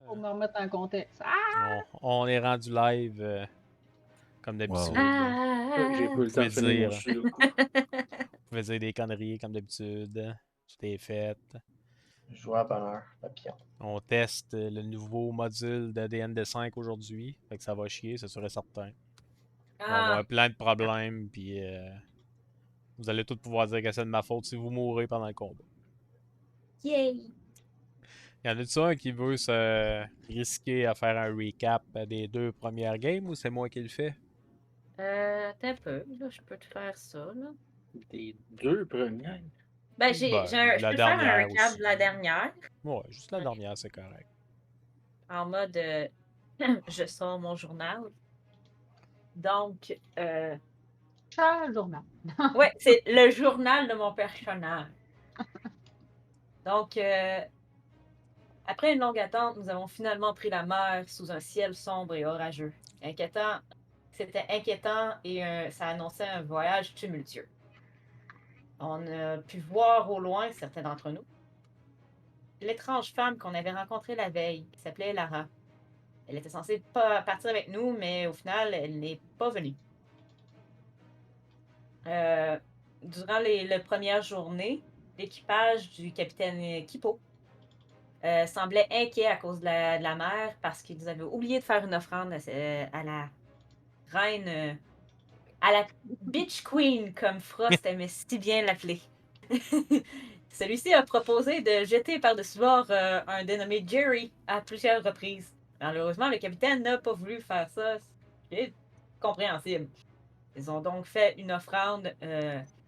Pour me remettre en contexte. Ah! On est rendu live comme Wow. d'habitude. J'ai pas eu le temps de finir mon sudoku. Vous pouvez dire des conneries comme d'habitude. Tout est fait. Joueur bonheur, papillon. On teste le nouveau module de DND5 aujourd'hui. Fait que ça va chier, c'est sûr et certain. On va avoir plein de problèmes, puis vous allez tous pouvoir dire que c'est de ma faute si vous mourrez pendant le combat. Yay! Y en a-tu un qui veut se risquer à faire un recap des 2 premières games ou c'est moi qui le fais? Attends un peu, là, je peux te faire ça, là. Des 2 premières. Ben, Ben, je la peux te faire un dernière recap aussi. de la dernière, Ouais, juste la dernière, c'est correct. en mode je sors mon journal. Donc, Cher journal. ouais, c'est le journal de mon personnage. Donc, après une longue attente, nous avons finalement pris la mer sous un ciel sombre et orageux. Inquiétant, c'était inquiétant et ça annonçait un voyage tumultueux. On a pu voir au loin, certains d'entre nous, l'étrange femme qu'on avait rencontrée la veille, qui s'appelait Lara. Elle était censée pas partir avec nous, mais au final, elle n'est pas venue. Durant les premières journées, l'équipage du capitaine Kipo semblait inquiet à cause de la mer parce qu'ils avaient oublié de faire une offrande à la reine, à la Beach Queen, comme Frost aimait si bien l'appeler. Celui-ci a proposé de jeter par-dessus bord un dénommé Jerry à plusieurs reprises. Malheureusement, le capitaine n'a pas voulu faire ça, ce qui est compréhensible. Ils ont donc fait une offrande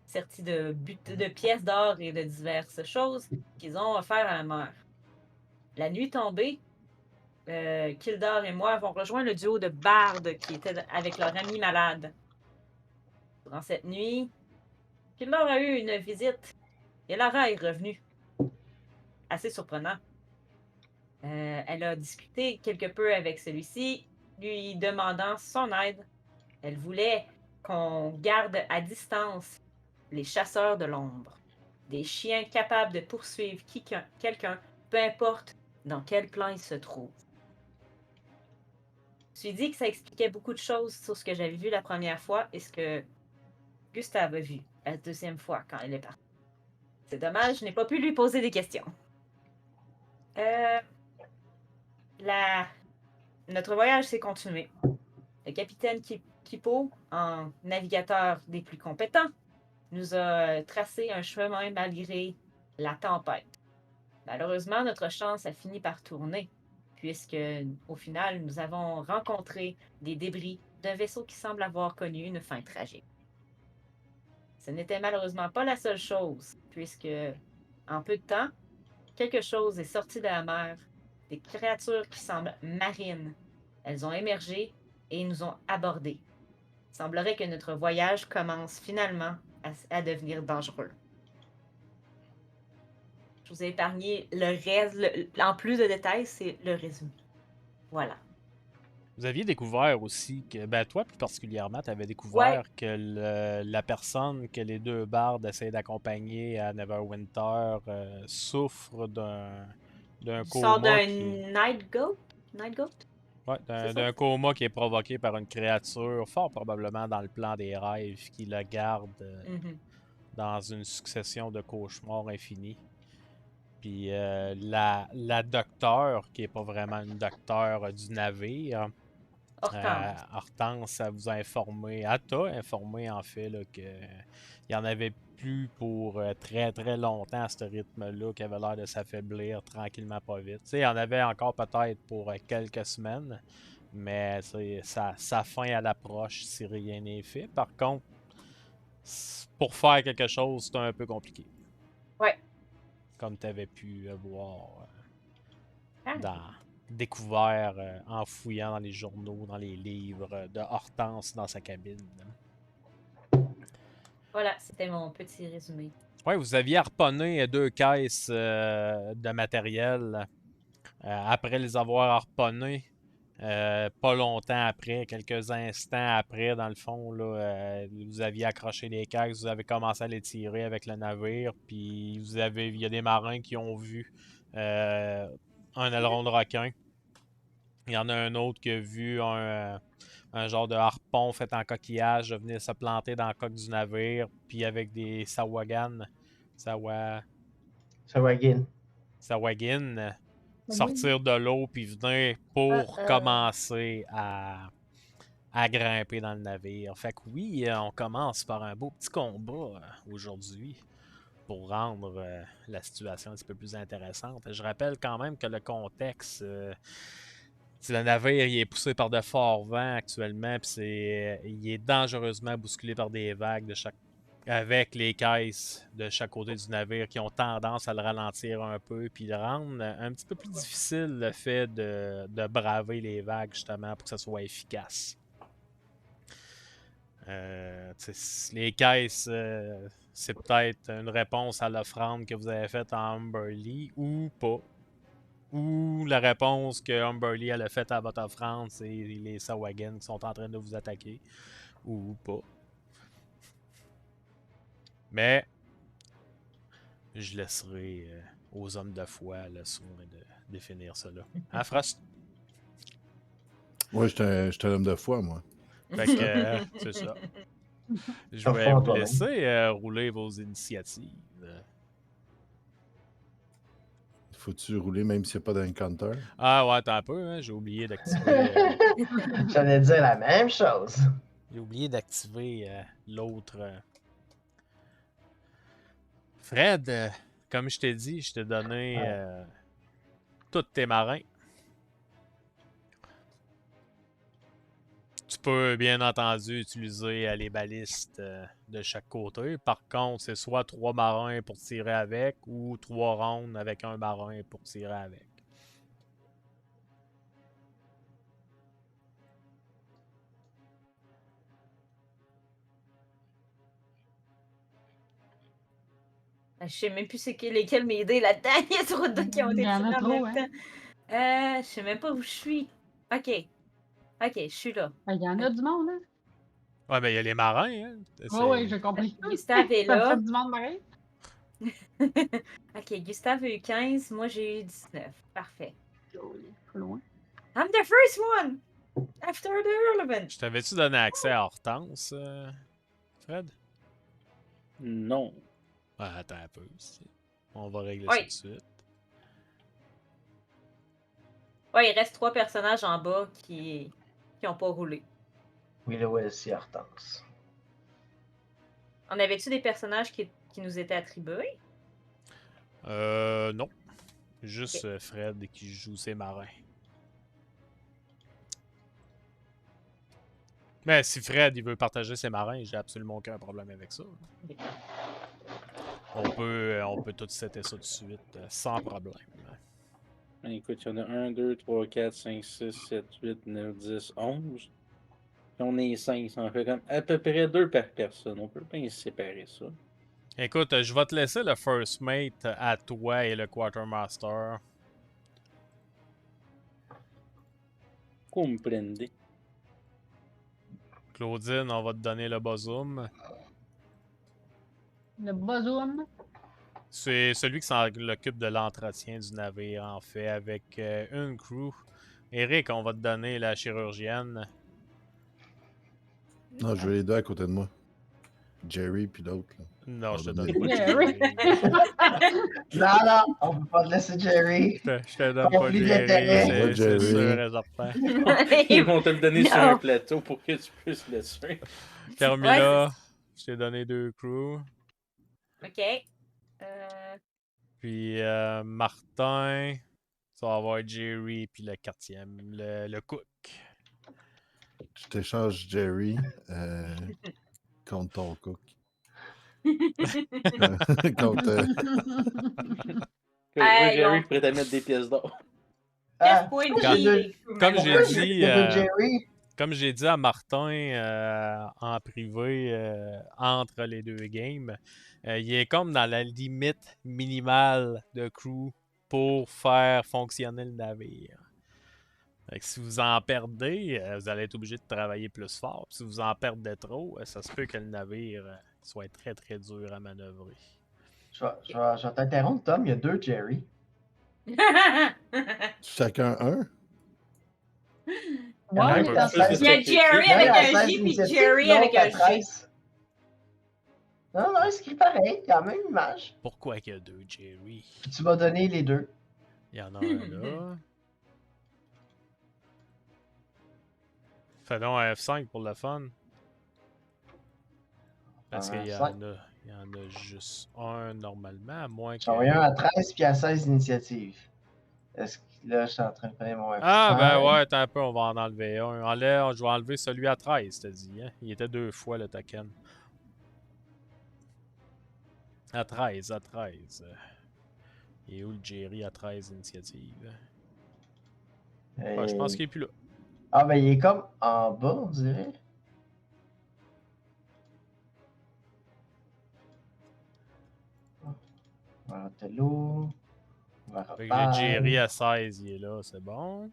sertie de pièces d'or et de diverses choses qu'ils ont offert à la mer. La nuit tombée, Kildar et moi avons rejoint le duo de bardes qui était avec leur ami malade. Durant cette nuit, Kildar a eu une visite et Lara est revenue. Assez surprenant. Elle a discuté quelque peu avec celui-ci, lui demandant son aide. Elle voulait qu'on garde à distance les chasseurs de l'ombre. Des chiens capables de poursuivre quelqu'un, peu importe dans quel plan il se trouve. Je me suis dit que ça expliquait beaucoup de choses sur ce que j'avais vu la première fois et ce que Gustave a vu la deuxième fois quand elle est partie. C'est dommage, je n'ai pas pu lui poser des questions. Notre voyage s'est continué. Le capitaine Kipo, en navigateur des plus compétents, nous a tracé un chemin malgré la tempête. Malheureusement, notre chance a fini par tourner, puisque, au final, nous avons rencontré des débris d'un vaisseau qui semble avoir connu une fin tragique. Ce n'était malheureusement pas la seule chose, puisque, en peu de temps, quelque chose est sorti de la mer, des créatures qui semblent marines. Elles ont émergé et nous ont abordés. Il semblerait que notre voyage commence finalement à devenir dangereux. Je vous ai épargné le reste, en plus de détails, c'est le résumé. Voilà. Vous aviez découvert aussi que, ben toi plus particulièrement, tu avais découvert que la personne que les 2 bardes essaient d'accompagner à Neverwinter souffre d'un Tu sors coma d'un qui... Night Goat? Night Goat? Ouais, C'est ça? d'un coma qui est provoqué par une créature, fort probablement dans le plan des rêves, qui le garde dans une succession de cauchemars infinis. Puis la docteure, qui est pas vraiment une docteure du navire, Hortense. Hortense, elle vous a informé, elle t'a informé en fait qu'il n'y en avait plus pour très très longtemps à ce rythme-là, qui avait l'air de s'affaiblir tranquillement pas vite. Il y en avait encore peut-être pour quelques semaines, mais sa fin à l'approche si rien n'est fait. Par contre, pour faire quelque chose, c'est un peu compliqué. Ouais. Comme tu avais pu voir découvert en fouillant dans les journaux, dans les livres de Hortense dans sa cabine. Voilà, c'était mon petit résumé. Ouais, vous aviez harponné 2 caisses de matériel. Après les avoir harponnées, pas longtemps après, quelques instants après, dans le fond, là, vous aviez accroché les caisses, vous avez commencé à les tirer avec le navire, puis il y a des marins qui ont vu un aileron de requin Il y en a un autre qui a vu un genre de harpon fait en coquillage venir se planter dans le coque du navire, puis avec des sawagin, Sawagin. sawagin, Oui. sortir de l'eau puis venir pour commencer à grimper dans le navire. Fait que oui, on commence par un beau petit combat aujourd'hui pour rendre la situation un petit peu plus intéressante. Je rappelle quand même que le contexte, c'est le navire il est poussé par de forts vents actuellement, puis il est dangereusement bousculé par des vagues avec les caisses de chaque côté du navire qui ont tendance à le ralentir un peu, puis le rendre un petit peu plus difficile le fait de braver les vagues justement pour que ça soit efficace. Les caisses, c'est peut-être une réponse à l'offrande que vous avez faite à Humberly ou pas. Ou la réponse que Humberly a faite à votre offrande, c'est les Sawagin qui sont en train de vous attaquer. Ou pas. Mais je laisserai aux hommes de foi le soin de définir cela. Hein, Frost? Ouais, j'étais un homme de foi, moi. Fait que c'est ça. Je T'as vais foi en vous toi-même. laisser rouler vos initiatives. Faut-tu rouler même s'il n'y a pas d'encounter? Ah ouais, attends un peu, hein, j'ai oublié d'activer. J'allais dire la même chose. J'ai oublié d'activer l'autre. Fred, comme je t'ai dit, je t'ai donné tous tes marins. Tu peux bien entendu utiliser les balistes de chaque côté. Par contre, c'est soit 3 marins pour tirer avec ou 3 rondes avec un marin pour tirer avec. Je sais même plus lesquels m'aider là-dedans. Il y a trop de deux qui ont été Il y en a tirés en trop, même temps. Je sais même pas où je suis. Ok. Ok, je suis là. Il y en a du monde, hein? Ouais, mais il y a les marins, hein. Oui, j'ai compris. Gustave est Ça là. fait du monde pareil. Ok, Gustave a eu 15, moi j'ai eu 19. Parfait. Pas loin. I'm the first one! After the relevant! Je t'avais-tu donné accès à Hortense, Fred? Non. Ah, attends un peu. On va régler Oui. ça tout de suite. Ouais, il reste 3 personnages en bas qui ont pas roulé. Willow aussi Hortense. On avait-tu des personnages qui nous étaient attribués? Non. Juste Fred qui joue ses marins. Mais si Fred il veut partager ses marins, j'ai absolument aucun problème avec ça. On peut tout setter ça tout de suite sans problème. Écoute, il y en a 1, 2, 3, 4, 5, 6, 7, 8, 9, 10, 11. Puis on est 5, ça en fait comme à peu près 2 par personne. On peut bien séparer ça. Écoute, je vais te laisser le First Mate à toi et le Quartermaster. Comprende. Claudine, on va te donner le Bozoom. Le bozoum. C'est celui qui s'occupe de l'entretien du navire, en fait, avec une crew. Eric, on va te donner la chirurgienne. Non, je veux les deux à côté de moi. Jerry puis l'autre. là. Non, je te Pardonnez. donne pas Jerry. Non, non, on peut pas te laisser Jerry. Je te donne pas Conflit Jerry, d'intérêt. c'est Jerry. sûr et certain. Ils vont te le donner sur Non. un plateau pour que tu puisses le tuer. Carmilla, je t'ai donné 2 crews. Ok. Puis Martin, ça va avoir Jerry, puis le 4e, le cook. Je t'échange Jerry contre ton cook. contre. Moi, Hey, Jerry, on- je pourrais te mettre des pièces d'or. 4 points de Comme- vie. les crew comme members. j'ai Pourquoi dit, il y a deux Jerry? Comme j'ai dit à Martin en privé entre les 2 games, il est comme dans la limite minimale de crew pour faire fonctionner le navire. Fait que si vous en perdez, vous allez être obligé de travailler plus fort. Puis si vous en perdez trop, ça se peut que le navire soit très très dur à manœuvrer. Je vais t'interrompre, Tom. Il y a 2 Jerry. Chacun un? Ouais, un mais peu dans plus ça. de Il y a Jerry sacrifice. avec à un 16 J puis initiatives, Jerry sinon, avec t'as un G. 13. Non, non, c'est écrit pareil, quand même image. Pourquoi qu'il y a 2 Jerry? Puis tu vas donner les deux. Il y en a un là. Fais donc un F5 pour le fun. Parce qu'il y en a juste un normalement, à moins que... J'en ai un à 13 puis à 16 initiatives. Est-ce que là, je suis en train de faire mon F5? Ah, ben ouais, attends un peu, on va en enlever un. Je vais enlever celui à 13, t'as dit. Hein? Il était 2 fois le token. À 13, à 13. Et où le Jerry à 13 initiatives? Ouais, je pense qu'il est plus là. Ah, ben il est comme en bas, on dirait. Voilà, Tello. Fait que le Jerry à 16, il est là, c'est bon.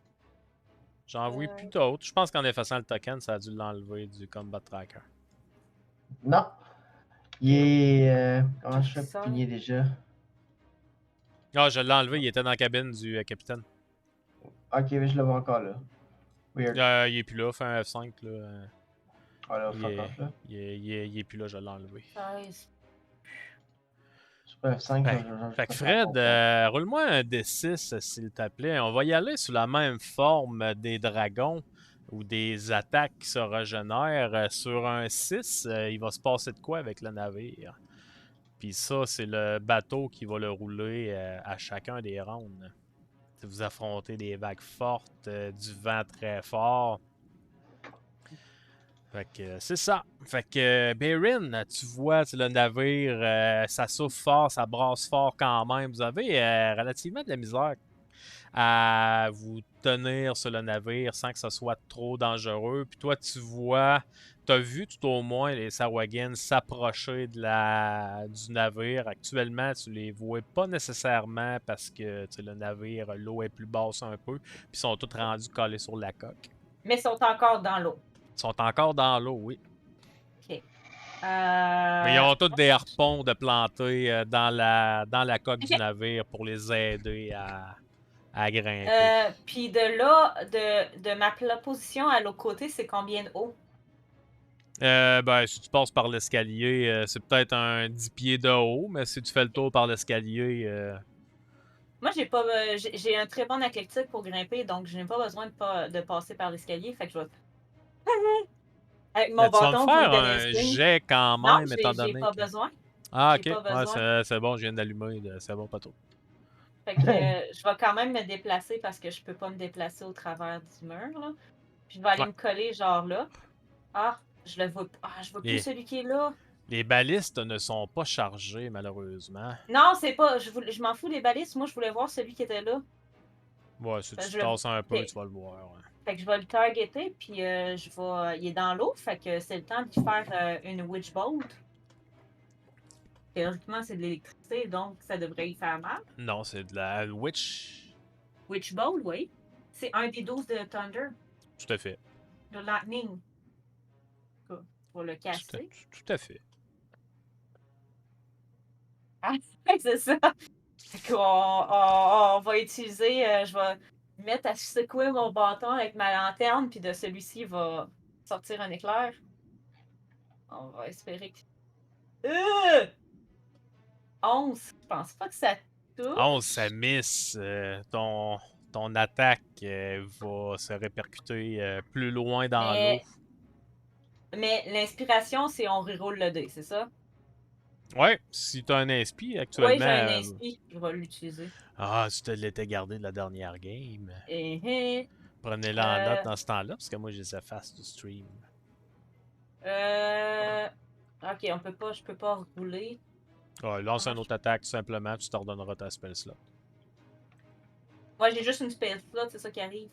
J'en vois plus d'autres. Je pense qu'en effaçant le token, ça a dû l'enlever du combat tracker. Non. Il est. Comment je fais Ça. pour pigner déjà? Ah, je l'ai enlevé, il était dans la cabine du capitaine. Ok, mais je le vois encore là. Weird. Il est plus là, fais un F5 là. Voilà, Il fuck est, off là. il est plus là, je l'ai enlevé. 16. Je peux F5. Fait que Fred, roule-moi un D6 s'il te plaît. On va y aller sous la même forme des dragons ou des attaques qui se régénèrent. Sur un 6, il va se passer de quoi avec le navire? Puis ça, c'est le bateau qui va le rouler à chacun des rounds. Si vous affrontez des vagues fortes, du vent très fort. Fait que c'est ça. Fait que Bérin, tu vois le navire, ça souffle fort, ça brasse fort quand même. Vous avez relativement de la misère à vous tenir sur le navire sans que ce soit trop dangereux. Puis toi, tu vois, tu as vu tout au moins les Sahuagins s'approcher du navire. Actuellement, tu les vois pas nécessairement parce que le navire, l'eau est plus basse un peu. Puis ils sont tous rendus collés sur la coque. Mais ils sont encore dans l'eau. Ils sont encore dans l'eau, oui. OK. Mais ils ont tous des harpons de planter dans la coque du Ok. navire pour les aider à grimper. Puis de là, de ma position à l'autre côté, c'est combien de haut? Ben, si tu passes par l'escalier, c'est peut-être un 10 pieds de haut, mais si tu fais le tour par l'escalier, Moi, j'ai un très bon athlétique pour grimper, donc je n'ai pas besoin de passer par l'escalier. Fait que je vais. Avec mon mais tu vas bâton, me vous me faire donnez un un signe. jet quand Non, même, étant j'ai donné pas que... besoin. Ah, j'ai ok. pas Ouais, besoin. c'est bon, je viens d'allumer. C'est bon, pas trop. Fait que je vais quand même me déplacer parce que je peux pas me déplacer au travers du mur, là. Puis je vais aller Ouais. me coller genre là. Ah, je le vois. Ah, je vois plus Et- celui qui est là. Les balistes ne sont pas chargés, malheureusement. Non, c'est pas. Je m'en fous des balises. Moi, je voulais voir celui qui était là. Ouais, si tu Je te le- tasses un peu, Ok. tu vas le voir. Ouais. Fait que je vais le targeter, puis il est dans l'eau, fait que c'est le temps de faire une Witch Bolt. Théoriquement, c'est de l'électricité, donc ça devrait y faire mal. Non, c'est de la Witch. Witch Bolt, oui. C'est un des 12 de Thunder, Tout à fait. de Lightning. Pour le Tout à, casser. tout à fait. Ah, c'est ça. Fait qu'on on va utiliser, je vais mettre à secouer mon bâton avec ma lanterne, puis de celui-ci il va sortir un éclair. On va espérer que. 11. Je pense pas que ça touche. 11, ça miss. Ton attaque va se répercuter plus loin dans l'eau. Mais l'inspiration, c'est on reroule le dé, c'est ça? Ouais, si tu as un inspi Oui, actuellement. j'ai un inspi. Je vais l'utiliser. Ah, tu te l'étais gardé de la dernière game. Et Prenez-le en note dans ce temps-là, parce que moi, je les efface du stream. Ok, je peux pas rouler. Ouais, lance une autre attaque, tout simplement, tu te redonneras ta spell slot. Ouais, j'ai juste une spell slot, c'est ça qui arrive.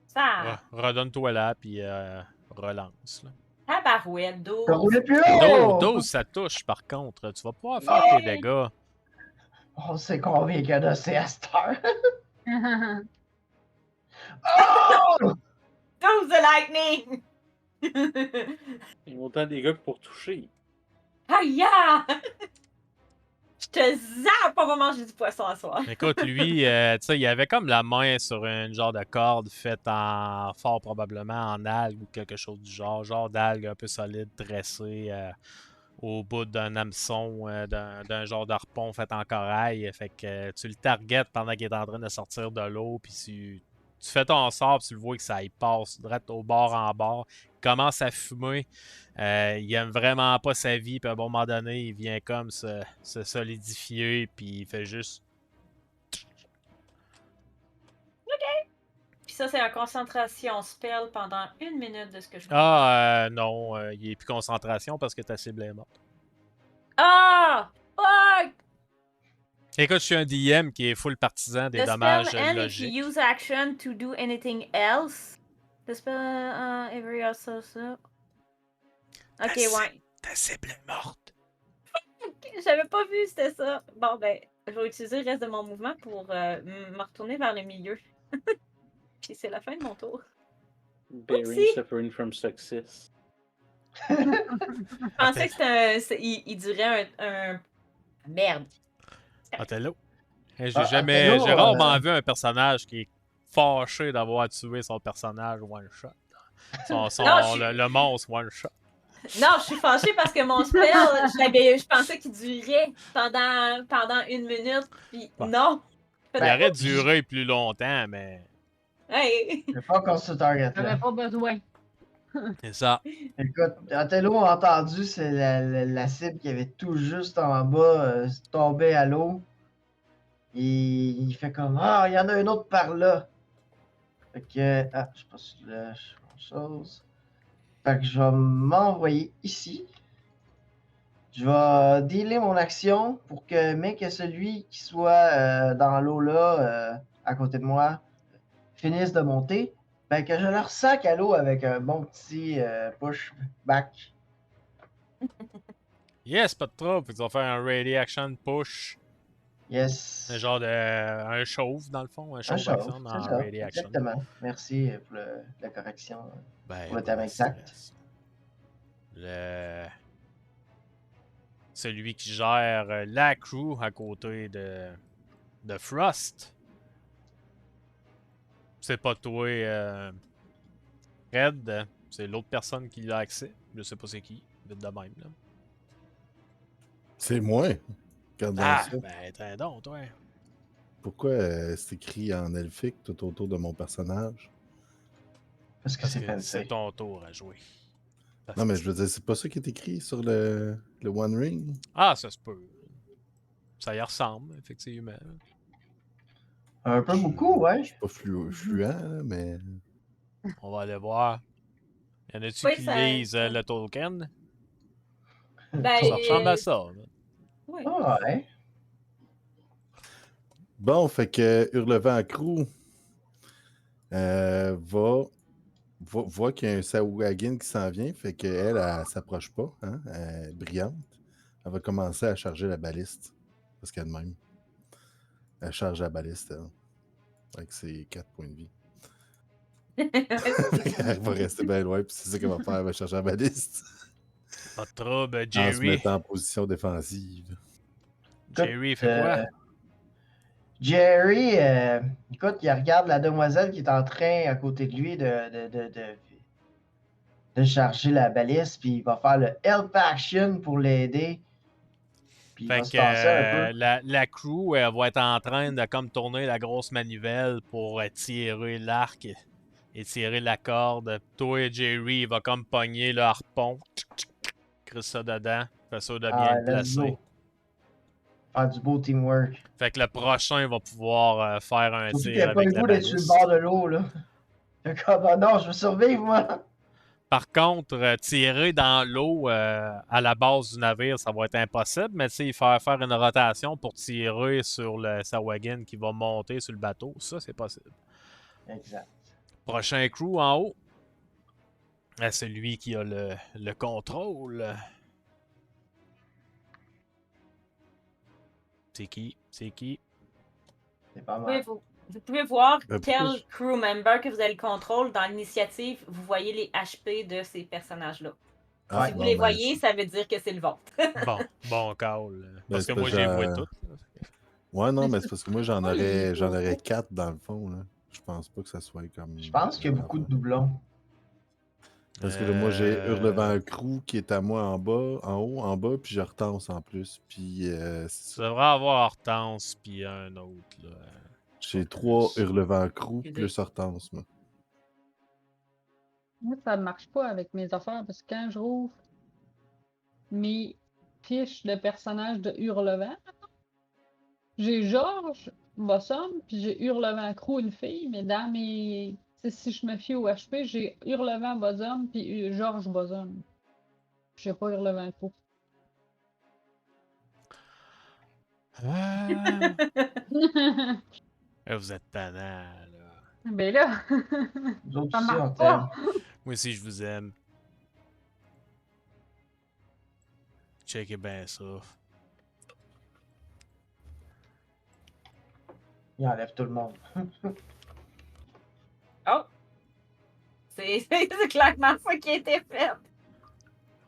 Ça! Redonne-toi là, puis relance. Là. Tabarouette, 12. T'as roulé plus haut! 12, ça touche, par contre. Tu vas pouvoir faire tes dégâts. On sait combien qu'il y en a, c'est à cette heure. 12 de lightning! Il y a autant des gars que pour toucher. Aïe! te zappe, on va manger du poisson à soir. Écoute, lui, tu sais, il avait comme la main sur une genre de corde faite en fort probablement en algue ou quelque chose du genre d'algue un peu solide, tressée au bout d'un hameçon, d'un genre d'harpon fait en corail. Fait que tu le targetes pendant qu'il est en train de sortir de l'eau, puis tu fais ton sort, puis tu le vois que ça y passe direct au bord en bord. Il commence à fumer. Il aime vraiment pas sa vie, puis à un moment donné, il vient comme se solidifier, puis il fait juste. Puis ça, c'est la concentration spell pendant 1 minute de ce que je vois. Ah, non, il est plus concentration parce que ta cible est morte. Ah! Fuck! Écoute, je suis un DM qui est full partisan des The dommages spell ends if logiques. you use action to do anything else. The spell every also. Ok, ouais. Ta cible est morte. J'avais pas vu, c'était ça. Bon, ben, je vais utiliser le reste de mon mouvement pour me retourner vers le milieu. Puis c'est la fin de mon tour. Bearing Oupsie. suffering from success. Je pensais que c'était il dirait un. Merde. Othello. J'ai Ah, jamais. Othello, J'ai rarement vu un personnage qui est fâché d'avoir tué son personnage one shot. Non, je- Le monstre one shot. Non, je suis fâchée parce que mon spell, je pensais qu'il durait pendant 1 minute. Puis Ouais. non. Il aurait duré plus longtemps, mais. Hey. C'est pas qu'on se target J'avais là. pas besoin. C'est ça. Écoute, Othello a entendu, c'est la cible qui avait tout juste en bas tombé à l'eau. Et il fait comme ah, il y en a un autre par là. Fait que. Ah, je sais pas si là, je fais autre chose. Fait que je vais m'envoyer ici. Je vais dealer mon action pour que, mais que celui qui soit dans l'eau là, à côté de moi, finisse de monter. Ben que je leur sac à l'eau avec un bon petit push back. Yes, pas de trouble. Ils vont faire un ready action push. Yes. Un genre de. Un chauve, dans le fond. Un Un chauve chauve, action c'est dans ça. ready action. Exactement. Merci pour la correction. Ben, Pour le pas terme de exact. stress. Celui qui gère la crew à côté de Frost. C'est pas toi, Red. C'est l'autre personne qui a accès. Je sais pas c'est qui. Vite de même, là. C'est moi. Regarde donc Ah, ça. ben, t'es donc, toi. Pourquoi c'est écrit en elfique tout autour de mon personnage? Parce que Parce c'est que fancy. c'est ton tour à jouer. Non, mais je veux dire, c'est pas ça qui est écrit sur le One Ring? Ah, ça se peut. Ça y ressemble, effectivement. Un peu beaucoup, Je ouais. suis pas fluent, là, mais. On va aller voir. Y en a-tu Oui, qui ça- lisent le token? Ben, Ça ressemble à ça. Là. oui. Ah, ouais. Bon, fait que Hurlevent Crew voit qu'il y a un Sahuagin qui s'en vient, fait qu'elle, elle s'approche pas, hein, elle est brillante. Elle va commencer à charger la baliste. Parce qu'elle-même, elle charge la baliste, elle, avec ses 4 points de vie. Elle va rester bien loin, puis c'est ça qu'elle va faire, elle va charger la baliste. Pas de trouble, En se Jerry. mettant en position défensive. Jerry fait quoi? Jerry, écoute, il regarde la demoiselle qui est en train à côté de lui de charger la baliste, puis il va faire le help action pour l'aider. Puis il Fait va que se tasser un peu. la crew va être en train de comme tourner la grosse manivelle pour tirer l'arc et tirer la corde. Toi et Jerry, il va comme pogner le harpon. Crisse ça dedans. Fait ça de bien le Let's placer. go. Faire du beau teamwork. Fait que le prochain va pouvoir faire un Surtout qu'il tir n'y a pas avec le la goût d'être sur le baliste. bord de l'eau, là. Fait comme, ah non, je veux survivre, moi. Par contre, tirer dans l'eau à la base du navire, ça va être impossible, mais faire une rotation pour tirer sur le Sahuagin qui va monter sur le bateau, ça c'est possible. Exact. Prochain crew en haut. C'est lui qui a le contrôle. C'est qui? C'est qui? C'est pas Vous mal. pouvez voir pourquoi quel je- crew member que vous avez le contrôle dans l'initiative. Vous voyez les HP de ces personnages-là. Ah, Si vous bon, les ben, voyez, ça veut dire que c'est le vôtre. Bon call. Parce que c'est moi, parce j'ai que vu j'ai- toutes. là. Ouais, non, Mais mais c'est c'est parce que moi, j'en pas les aurais gros. 4 dans le fond, là. Je pense pas que ça soit comme. Je pense qu'il y a beaucoup de doublons. Parce que là, moi, j'ai Hurlevent Euh, Crew qui est à moi en bas, en haut, en bas, puis j'ai Hortense en plus. Puis c'est Tu ça. devrais avoir Hortense puis un autre. Là. J'ai Pas 3 plus. Hurlevent Crew Excusez. plus Hortense, moi. Moi, ça ne marche pas avec mes affaires parce que quand je rouvre mes fiches de personnages de Hurlevent, j'ai Georges Bossum, puis j'ai Hurlevent Crew, une fille, mais dans mes. Tu sais, si je me fie au HP, j'ai Hurlevent Bossum puis Georges Bossum. J'ai pas Hurlevent Crew. Ah, vous êtes tannant, là. Ben là, Nous autres ça aussi, on marche t'aime. pas. Moi aussi, je vous aime. Checkez bien ça. Il enlève tout le monde. Oh! C'est clairement ça qui a été fait.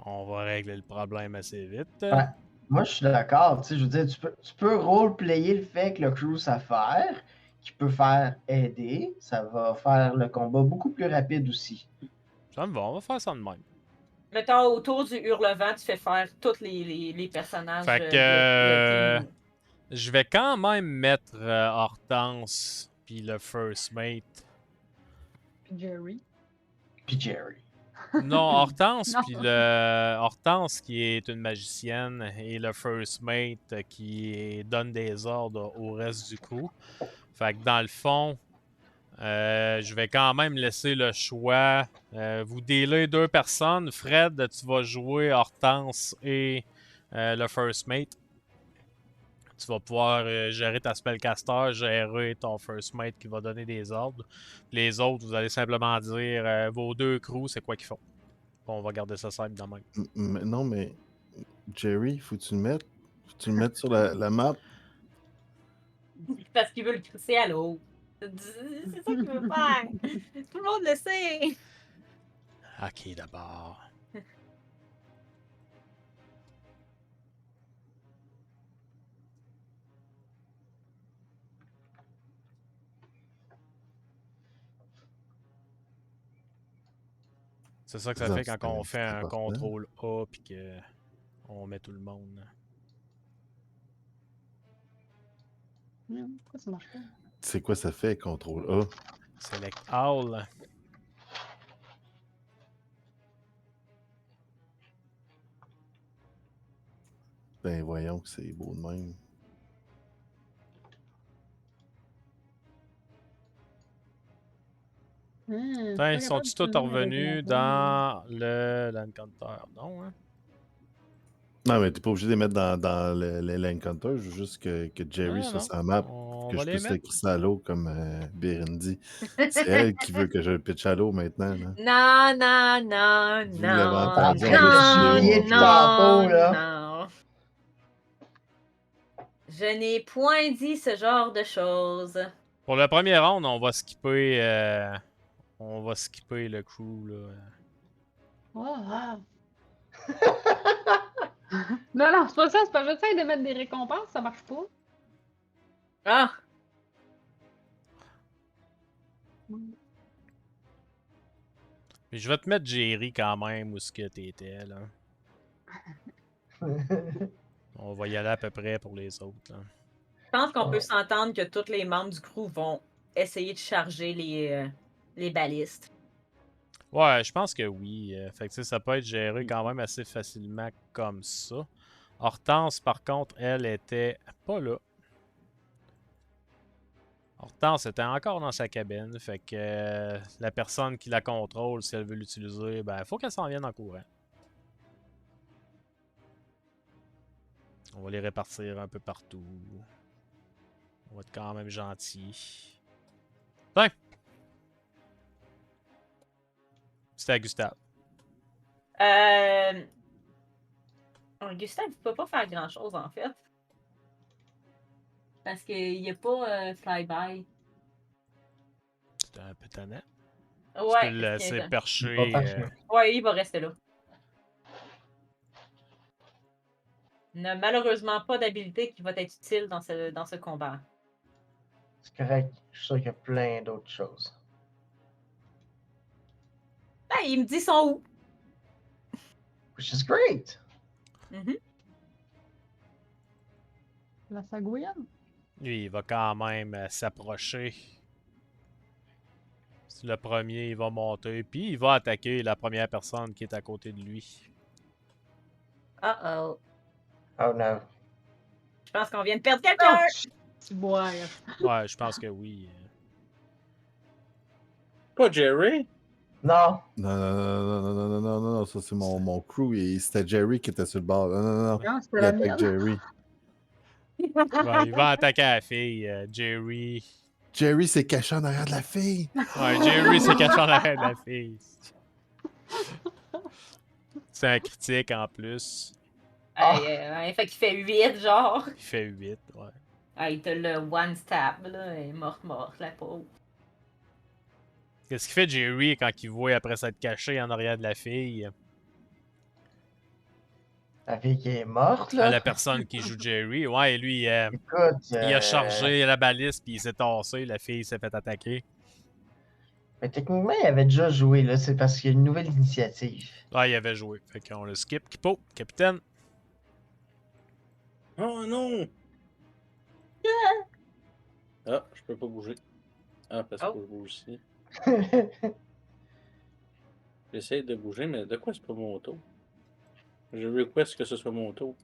On va régler le problème assez vite. Ouais. Moi, je suis d'accord. Tu sais, je veux dire, tu peux roleplayer le fait que le crew s'affaire, qui peut faire aider. Ça va faire le combat beaucoup plus rapide aussi. Ça me va, on va faire ça de même. Mettons, autour du Hurlevent, tu fais faire tous les personnages Fait que de team. je vais quand même mettre Hortense puis le First Mate. Puis Jerry. Puis Jerry. Non, Hortense Non. puis le Hortense qui est une magicienne et le First Mate qui donne des ordres au reste du crew. Fait que dans le fond, je vais quand même laisser le choix. Vous dealez 2 personnes. Fred, tu vas jouer Hortense et le First Mate. Tu vas pouvoir gérer ta spellcaster, gérer ton First Mate qui va donner des ordres. Les autres, vous allez simplement dire vos 2 crews, c'est quoi qu'ils font. On va garder ça simple de même. Non, mais Jerry, faut que tu le mettes. Faut que tu le mettes sur la map. Parce qu'il veut le crisser à l'eau. C'est ça qu'il veut faire. Tout le monde le sait. Ok, d'abord. C'est ça que ça Non, fait quand on c'est fait un important. contrôle A puis que on met tout le monde. Pourquoi ça marche pas? C'est quoi ça fait, contrôle A? Select all. Ben voyons que c'est beau de même. Putain, ils sont-ils tous revenus dans l'encounter? Non, hein? Non, mais t'es pas obligé de les mettre dans les l'encounter. Je veux juste que Jerry Ah, soit non. sur la map. On Que va je les puisse le mettre. crisser à l'eau comme Bérendi. C'est elle qui veut que je le pitch à l'eau maintenant. Là. Non, non, non, Vous l'avez non. entendu en Non, train de supplier depuis tantôt, là. non. Je n'ai point dit ce genre de choses. Pour le premier round, on va skipper. On va skipper le crew, là. Non, non, c'est pas ça, c'est pas j'essaie de mettre des récompenses, ça marche pas. Ah! Mais je vais te mettre Jerry quand même où ce que t'étais, là. On va y aller à peu près pour les autres, là. Je pense qu'on peut s'entendre que tous les membres du crew vont essayer de charger les balistes. Ouais, je pense que oui. Fait que tu sais, ça peut être géré quand même assez facilement comme ça. Hortense, par contre, elle était pas là. Hortense était encore dans sa cabine. Fait que la personne qui la contrôle, si elle veut l'utiliser, ben, faut qu'elle s'en vienne en courant. On va les répartir un peu partout. On va être quand même gentil. Tiens! C'était à Gustave. Gustave, il peut pas faire grand-chose, en fait. Parce qu'il n'y a pas fly-by. C'était un peu tannant. Ouais. Tu peux le laisser percher. Il va faire chier. Ouais, il va rester là. n'a malheureusement pas d'habilité qui va être utile dans ce combat. C'est correct. Je suis sûr qu'il y a plein d'autres choses. Ah, il me dit son où. Which is great! Mhm. La sagouillane. Lui, il va quand même s'approcher. C'est le premier, il va monter, puis il va attaquer la première personne qui est à côté de lui. Uh-oh. Oh no. Je pense qu'on vient de perdre quelqu'un! Ouch! Tu boire. Ouais, je pense que oui. Pas Jerry? Non! Non, non, non, non, non, non, non, non, non, ça c'est mon crew. Et c'était Jerry qui était sur le bord. Non, non, non. Non, c'était Il la attaque mienne. Jerry. Ouais, il va attaquer la fille, Jerry. Jerry s'est caché en arrière de la fille. Ouais, Jerry s'est caché en arrière de la fille. C'est un critique en plus. Fait qu'il fait 8, genre. Il fait 8, ouais. Ah, il te le one stab, là. Elle est morte, la pauvre. Qu'est-ce qu'il fait Jerry quand il voit après s'être caché en arrière de la fille? La fille qui est morte, La là. personne qui joue Jerry, ouais, lui, Écoute. il a chargé la baliste puis il s'est tassé, la fille s'est fait attaquer. Mais techniquement, il avait déjà joué, là. C'est parce qu'il y a une nouvelle initiative. Ouais, il avait joué. Fait qu'on le skip. Kipo, capitaine. Oh non! Ah, je peux pas bouger. Ah, parce que je bouge ici. J'essaie de bouger, mais de quoi c'est pas mon tour? Je request que ce soit mon tour.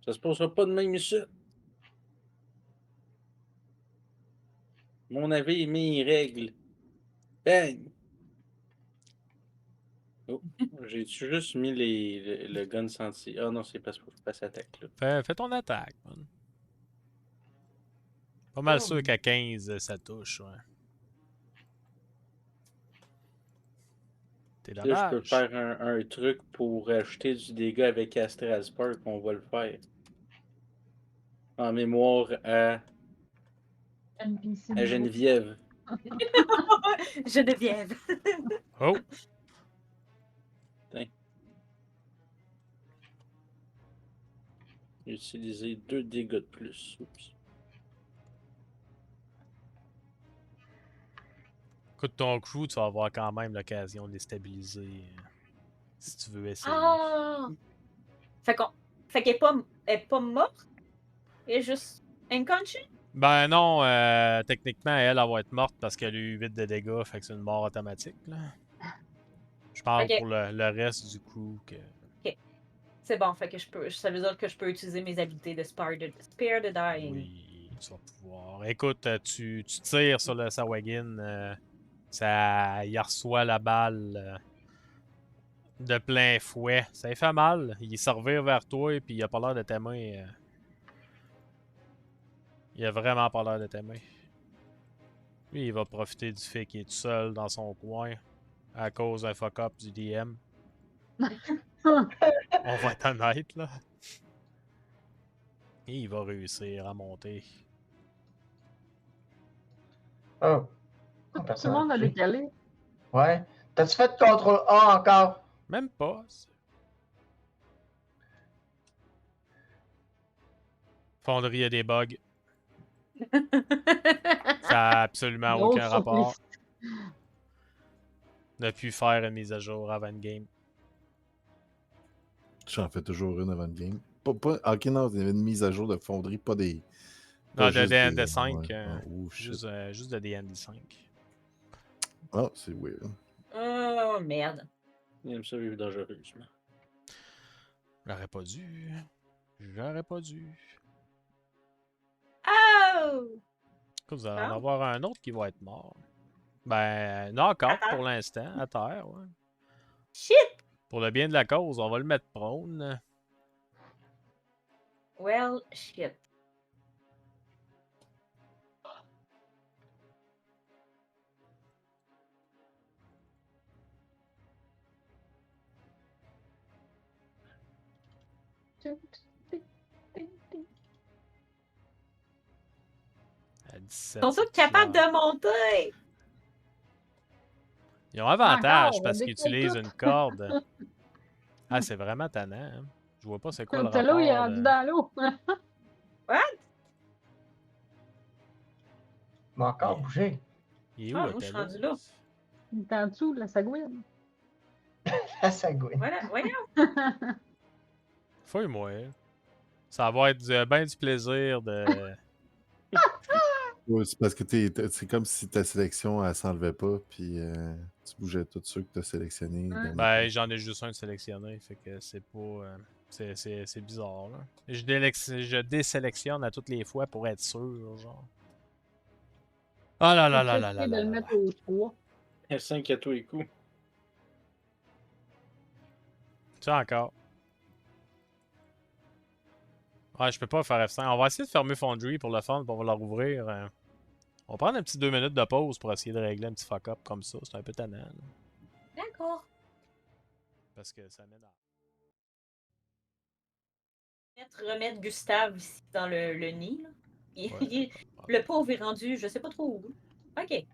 Ça se passera pas de même ici. Mon avis, mes règles. Bang! Oh, j'ai-tu juste mis le gun senti? Ah non, c'est parce que je passe attaque là. Fais ton attaque, man. Pas mal sûr qu'à 15, ça touche, ouais. T'es Là, je peux dommage. faire un truc pour acheter du dégât avec Astral Spark, on va le faire. En mémoire à NPC. Geneviève. Geneviève. Oh! Utiliser 2 dégâts de plus. Oups. Écoute, ton crew, tu vas avoir quand même l'occasion de les stabiliser. Si tu veux essayer. Ah! Fait qu'elle est pas morte? Elle est juste unconscious? Ben non, techniquement, elle va être morte parce qu'elle a eu 8 de dégâts, fait que c'est une mort automatique, là. Je parle Ok. pour le reste du crew que... C'est bon, fait que ça veut dire que je peux utiliser mes habilités de Spare the Dying. Oui, tu vas pouvoir. Écoute, tu tires sur le Sawagin, il reçoit la balle de plein fouet. Ça lui fait mal. Il s'en revient vers toi et puis il a pas l'air de t'aimer. Il a vraiment pas l'air de t'aimer. Lui, il va profiter du fait qu'il est tout seul dans son coin à cause d'un fuck-up du DM. On va être honnête, là. Et il va réussir à monter. Oh. Tout le monde a décalé. Ouais. T'as-tu fait CTRL A encore? Même pas. Fonderie a des bugs. Ça a absolument Grosse aucun rapport. surprise. Ne plus faire une mise à jour avant le game. J'en fais toujours une avant le game. Ok, non, il y avait une mise à jour de fonderie, pas des. Non, pas de juste des- DND5. ouais. Oh, shit. Juste de DND5. Oh, c'est weird. Oh, merde. Il aime ça vivre dangereusement. J'aurais pas dû. J'aurais pas dû. Oh! Écoute, vous allez en Ah. avoir un autre qui va être mort. Ben, knock-out À terre? pour l'instant, à terre, ouais. Shit! Pour le bien de la cause, on va le mettre prone. Well, shit. À 17. Ils sont tous c'est capables clair. de monter! Ils ont avantage Encore, parce on qu'ils utilisent décolle une tout. corde. Ah, c'est vraiment tannant. Hein? Je vois pas c'est quoi le Othello, il est rapport. rendu dans l'eau. Il m'a encore Il- bougé. Il est où, Ah, moi, je suis Othello? rendu là. Il est en dessous de la sagouine. La sagouine. Voilà, voyons. Fouille-moi. Ça va être ben du plaisir de. Ouais, c'est parce que c'est comme si ta sélection, elle s'enlevait pas, puis tu bougeais tous ceux que tu as sélectionnés. Ouais. dernier Ben, tour. j'en ai juste un de sélectionné, fait que c'est pas. C'est bizarre, là. Je désélectionne à toutes les fois pour être sûr, genre. Ah là là là là là Essayer de là le là mettre là. au 3. Il y a 5 à tous les coups. Tu sais encore. Ouais, je peux pas faire F5. On va essayer de fermer Foundry pour le fun, pour la rouvrir. On va prendre un petit 2 minutes de pause pour essayer de régler un petit fuck-up comme ça. C'est un peu tannant, là. D'accord. Parce que ça mène à. Remettre Gustave ici dans le nid. Là. Ouais, Le pauvre est rendu, je sais pas trop où. OK.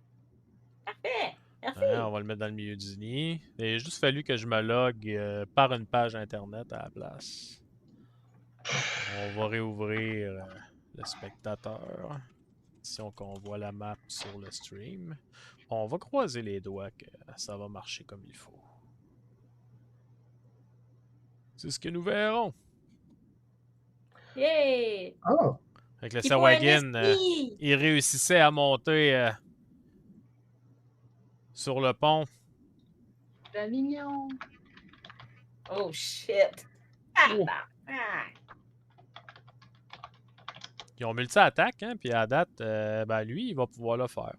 Parfait. Merci. ouais, on va le mettre dans le milieu du nid. Il a juste fallu que je me log par une page internet à la place. On va réouvrir le spectateur. Si on voit la map sur le stream. On va croiser les doigts que ça va marcher comme il faut. C'est ce que nous verrons. Yay! Oh! Avec le Il faut un Sawagin, esprit! il réussissait à monter sur le pont. L'Avignon. Oh shit! Oh. Ils ont multi-attaque, hein, puis à date, ben lui, il va pouvoir le faire.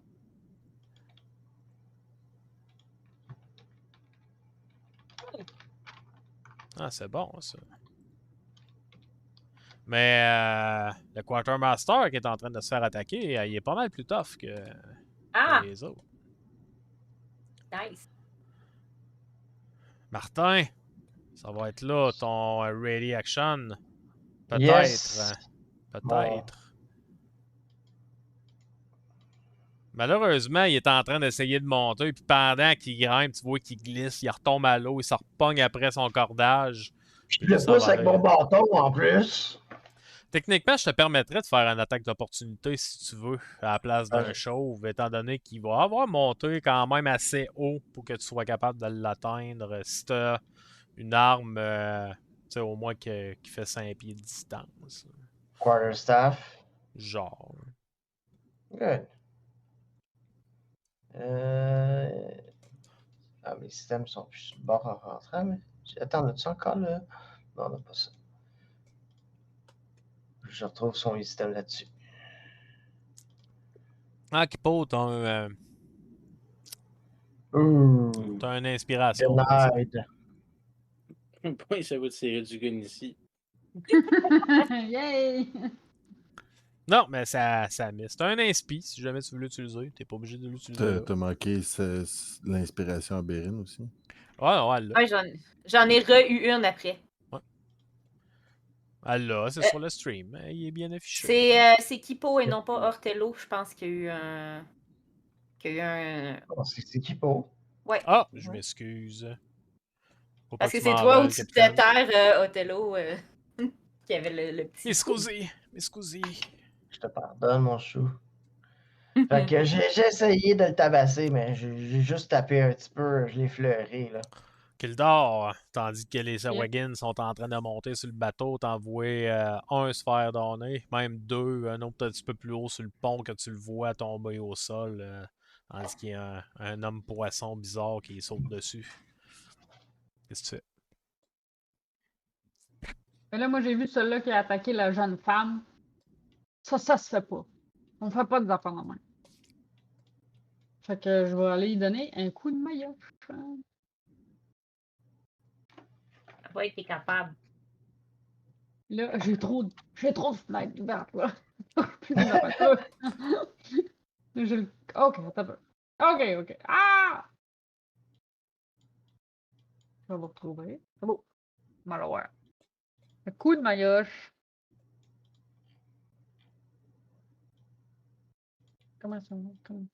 Ah, c'est bon, ça. Mais le Quartermaster qui est en train de se faire attaquer, il est pas mal plus tough que Ah! les autres. Nice! Martin, ça va être là ton Ready Action. Peut-être. Yes! Peut-être. Malheureusement, il est en train d'essayer de monter, puis pendant qu'il grimpe, tu vois qu'il glisse, il retombe à l'eau, il se repogne après son cordage. Je Puis là, le ça pousse va avec aller. mon bâton en plus. Techniquement, je te permettrais de faire une attaque d'opportunité si tu veux, à la place d'un Ouais. chauve, étant donné qu'il va avoir monté quand même assez haut pour que tu sois capable de l'atteindre si tu as une arme tu sais, au moins qui fait 5 pieds de distance. Quarterstaff. Genre. Good. Ah, mes systèmes sont plus sur le bord en rentrant, mais. Attends, as-tu encore le. Non, on n'a pas ça. Je retrouve son système là-dessus. Ah, Kipo, Ouh. t'as une inspiration. Denied. Pourquoi ça va tirer du gun ici? Yay! Non, mais ça miss. C'est un inspi, si jamais tu veux l'utiliser. T'es pas obligé de l'utiliser là. T'as manqué l'inspiration à Bérine aussi. Ouais, elle l'a. Ouais, j'en ai re-eu une après. Elle l'a, c'est Euh, sur le stream. Il est bien affiché. C'est Kipo et non pas Ortello, je pense qu'il y a eu un. Qu'il y a eu un. Oh, c'est qui pour? Ouais. Ah, je Ouais. m'excuse. Faut pas Parce que que tu c'est m'en toi veuilles, au-dessus de capitaine. terre, Othello, qui avait le petit. Mi scusi, mi scusi. Je te pardonne, mon chou. Fait que j'ai essayé de le tabasser, mais j'ai juste tapé un petit peu, je l'ai fleuré, là. Kildor, tandis que les Sawagins sont en train de monter sur le bateau, t'en vois un se faire donner, même deux, un autre un petit peu plus haut sur le pont que tu le vois tomber au sol, tandis qu'il y a un homme poisson bizarre qui saute dessus. Qu'est-ce que tu fais? Mais là, moi, j'ai vu celui-là qui a attaqué la jeune femme. Ça se fait pas. On fait pas des affaires de même. Fait que je vais aller lui donner un coup de maillot. Ouais, t'es capable. Là, j'ai trop de fenêtres ouvertes, là. Plus des affaires. Là, Ok, attends un peu. Ok. Ah! Je vais vous retrouver. C'est beau. Malheur. Un coup de maillotche. Comment ça? Comment...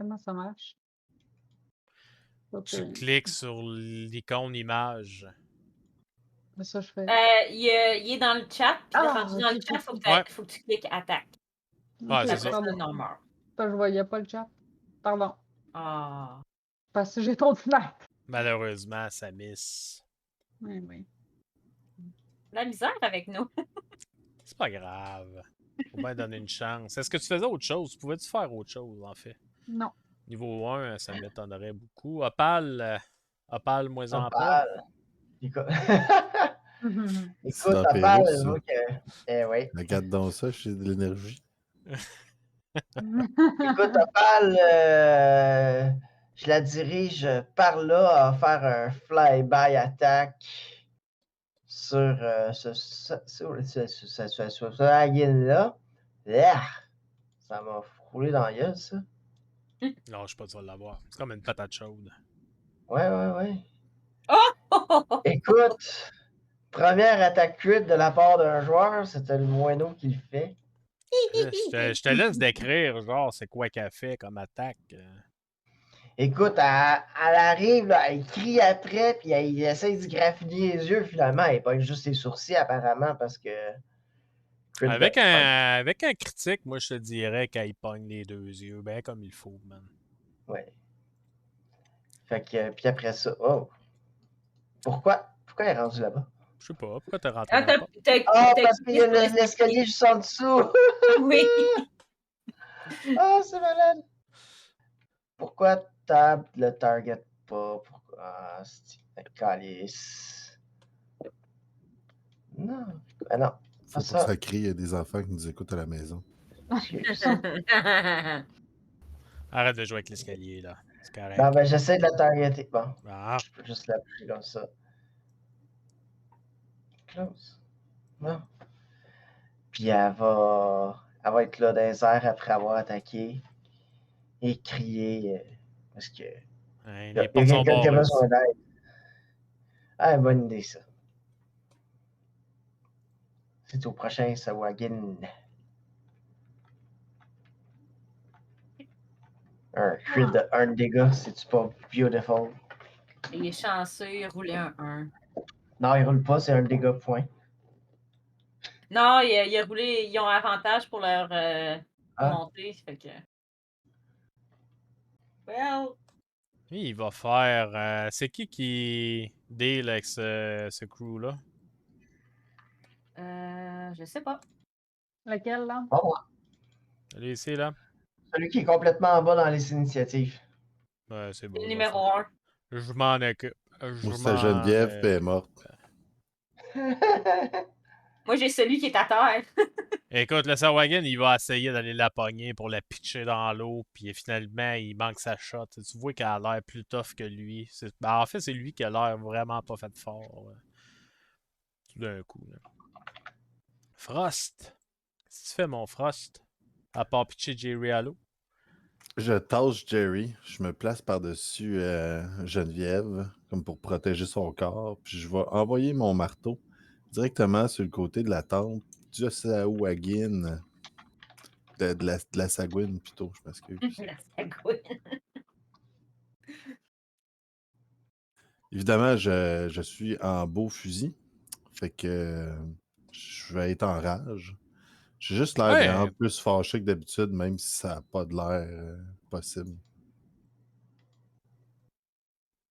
comment ça marche? Faut Tu que- cliques sur l'icône image. Mais ça, je fais. Il est dans le chat, puis là, Ah, rendu dans le ok, chat, ok. faut que tu cliques attaque. Ouais, Ok, c'est Après ça. ça, pardon. non meurt. Je voyais pas le chat. Pardon. Ah. Parce que j'ai trop de fenêtres. Malheureusement, ça miss. Oui, oui. La misère avec nous. C'est pas grave. Faut bien donner une chance. Est-ce que tu faisais autre chose? Pouvais-tu faire autre chose, en fait? Non. Niveau 1, ça m'étonnerait beaucoup. Opal, moins en pas. Opal. Écoute, C'est écoute dans Opal, Pérou, je ça. vois que. Eh oui. Regarde donc ça, j'ai de l'énergie. Écoute, Opal, je la dirige par là à faire un fly-by attack sur ce Hagen-là. Ah! Ça m'a roulé dans la gueule, ça. Non, je sais pas si tu vas l'avoir. C'est comme une patate chaude. Ouais, ouais, ouais. Oh! Écoute, première attaque crit de la part d'un joueur, c'était le moineau qui le fait. Je te laisse décrire, genre, c'est quoi qu'elle fait comme attaque. Écoute, elle arrive, là, elle crie après, puis elle essaie de se graffiner les yeux, finalement. Elle pogne juste ses sourcils, apparemment, parce que. crit de- Avec un critique, moi, je te dirais qu'elle pogne les deux yeux, bien comme il faut, man. Ouais. Fait que, puis après ça, oh. Pourquoi elle est rendue là-bas? Je sais pas, pourquoi t'es rentré Ah, dans la porte? Ah, t'as parce qu'il y a cliqué sur l'escalier juste en dessous! Oui. Ah, c'est malade! Pourquoi tab le target pas? Pourquoi? Ah, c'est calice. Non. Ah non. Faut Pas pas que ça. ça crie, il y a des enfants qui nous écoutent à la maison. Excuse. Arrête de jouer avec l'escalier, là. C'est correct. Non, ben j'essaie de la targeter. Bon, Ah, je peux juste l'appuyer comme ça. Close. Non. Puis elle va être là dans les airs après avoir attaqué et crier parce que hein, il y les a portes sont quelqu'un qui a barrées. besoin d'aide. Ah, bonne idée ça. C'est au prochain Sawagin. Un crit de 1 dégât, c'est-tu pas beautiful? Il est chanceux, il roulait un 1. Non, il roule pas, c'est un dégât point. Non, il a roulé, ils ont avantage pour leur Ah. montée, fait que. Well. Lui, il va faire. C'est qui deal avec ce crew-là? Je sais pas. Lequel, là? Pas moi. Allez, ici, là. Celui qui est complètement en bas dans les initiatives. Ouais, c'est C'est bon. le je vais numéro faire. 1. Je m'en occupe. Je Moi, c'était m'en Geneviève, puis elle est occupe. morte. Moi, j'ai celui qui est à terre. Écoute, le Sawagan, il va essayer d'aller la pogner pour la pitcher dans l'eau, puis finalement, il manque sa shot. Tu vois qu'elle a l'air plus tough que lui. En fait, c'est lui qui a l'air vraiment pas fait fort. Tout d'un coup. Là. Frost. Qu'est-ce que tu fais, mon Frost? À part pitcher Jerry à l'eau? Je tâche Jerry, je me place par-dessus Geneviève, comme pour protéger son corps, puis je vais envoyer mon marteau directement sur le côté de la tente du Sahuagin, de la Sagouine plutôt, je m'excuse. La sagouine. Évidemment, je suis en beau fusil, fait que je vais être en rage. J'ai juste l'air Ouais. vraiment plus fâché que d'habitude, même si ça n'a pas de l'air possible.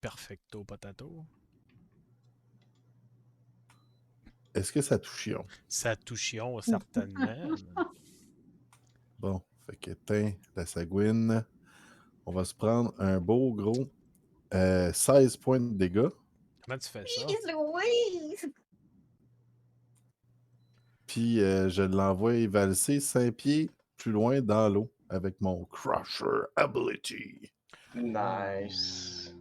Perfecto potato. Est-ce que ça touchion? Ça touchion, certainement. Bon, fait que teint la Sagouine. On va se prendre un beau gros 16 points de dégâts. Comment tu fais ça? Louise! Puis je l'envoie valser 5 pieds plus loin dans l'eau avec mon Crusher Ability. Nice.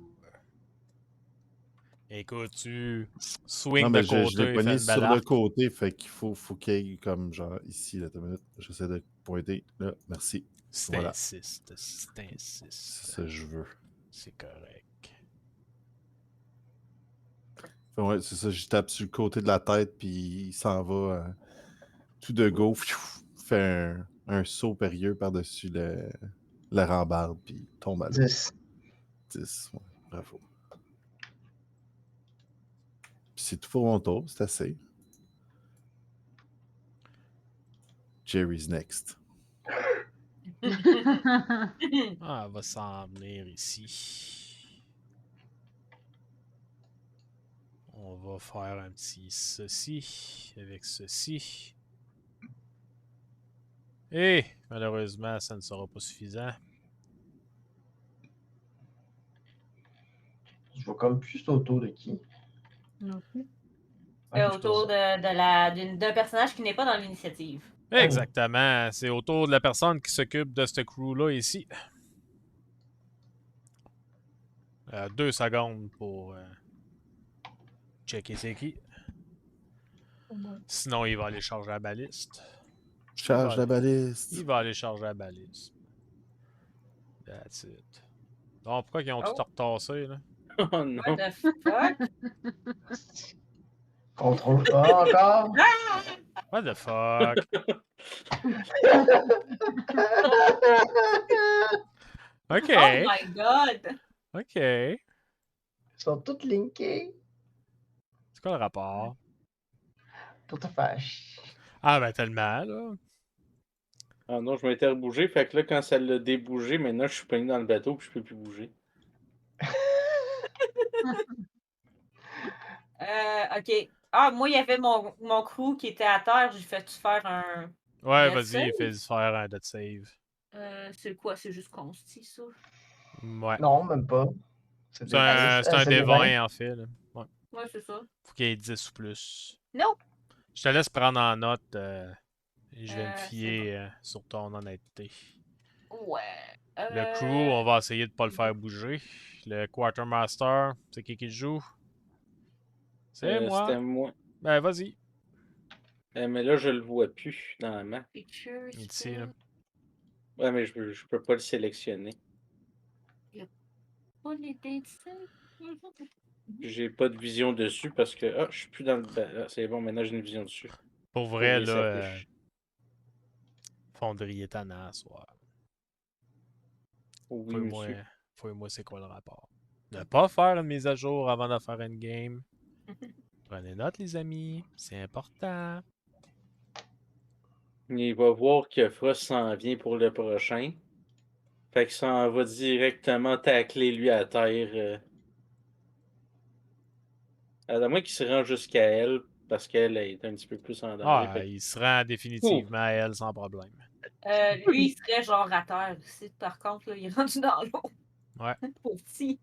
Écoute, tu swing Non, de mais je l'ai côté, fais pogné une sur belle le arc. côté, fait qu'il faut qu'il y ait comme genre ici, là, 2 minutes. J'essaie de pointer. Là, merci. Si Voilà. t'insistes, si C'est t'insistes. ça que je veux. C'est correct. Fait, ouais, c'est ça, je tape sur le côté de la tête, puis il s'en va tout de go, fait un saut périlleux par-dessus la rambarde, puis tombe à l'eau. 10. 10, ouais, bravo. Puis c'est tout pour mon tour, c'est assez. Jerry's next. Ah, elle va s'en venir ici. On va faire un petit ceci avec ceci. Et malheureusement, ça ne sera pas suffisant. Je vois comme plus autour de qui. Non plus. Autour d'un personnage qui n'est pas dans l'initiative. Exactement. C'est autour de la personne qui s'occupe de ce crew-là ici. 2 secondes pour checker c'est qui. Sinon, il va aller charger la baliste. Charge la baliste. Il va aller charger la baliste. That's it. Donc, pourquoi ils ont tout retassé, là? Oh non. What the fuck? Contrôle A encore. What the fuck? OK. Oh my god! OK. Ils sont tous linkés. C'est quoi le rapport? Pour te faire chier. Ah, ben tellement, là. Ah non, je m'étais rebougé. Fait que là, quand ça l'a débougé, maintenant je suis pogné dans le bateau puis je peux plus bouger. Ok. Ah, moi, il y avait mon crew qui était à terre. J'ai fait faire un. Ouais, Death vas-y, save? fais faire un death save. C'est quoi? C'est juste consti, ça? Ouais. Non, même pas. C'est des un, 10. c'est un C'est des des 20, en fait, là. Ouais. Ouais, c'est ça. Faut qu'il y ait 10 ou plus. Non! Je te laisse prendre en note et je vais me C'est fier sur ton honnêteté. Ouais. Le crew, on va essayer de pas le faire bouger. Le quartermaster, c'est qui le joue? C'est moi. C'était moi. Ben, vas-y. Mais là, je le vois plus dans la map. Picture, Il est ici, là. Ouais, mais je peux pas le sélectionner. pas les dates. J'ai pas de vision dessus parce que. Ah, je suis plus dans le. C'est bon, maintenant j'ai une vision dessus. Pour vrai, Faut là, ouvrir sa fiche. Fonderie est tannant, soir. Oui, monsieur. Fouille-moi c'est quoi le rapport. Ne pas faire une mise à jour avant de faire une game. Prenez note, les amis. C'est important. Il va voir que Frost s'en vient pour le prochain. Fait que ça en va directement tacler lui à terre. À moins qu'il se rend jusqu'à elle, parce qu'elle est un petit peu plus en danger. Ah, Fait que- il se rend définitivement à elle sans problème. Lui, il serait genre à terre. Ici, par contre, là, il est rendu dans l'eau. Ouais. Pauvre petit.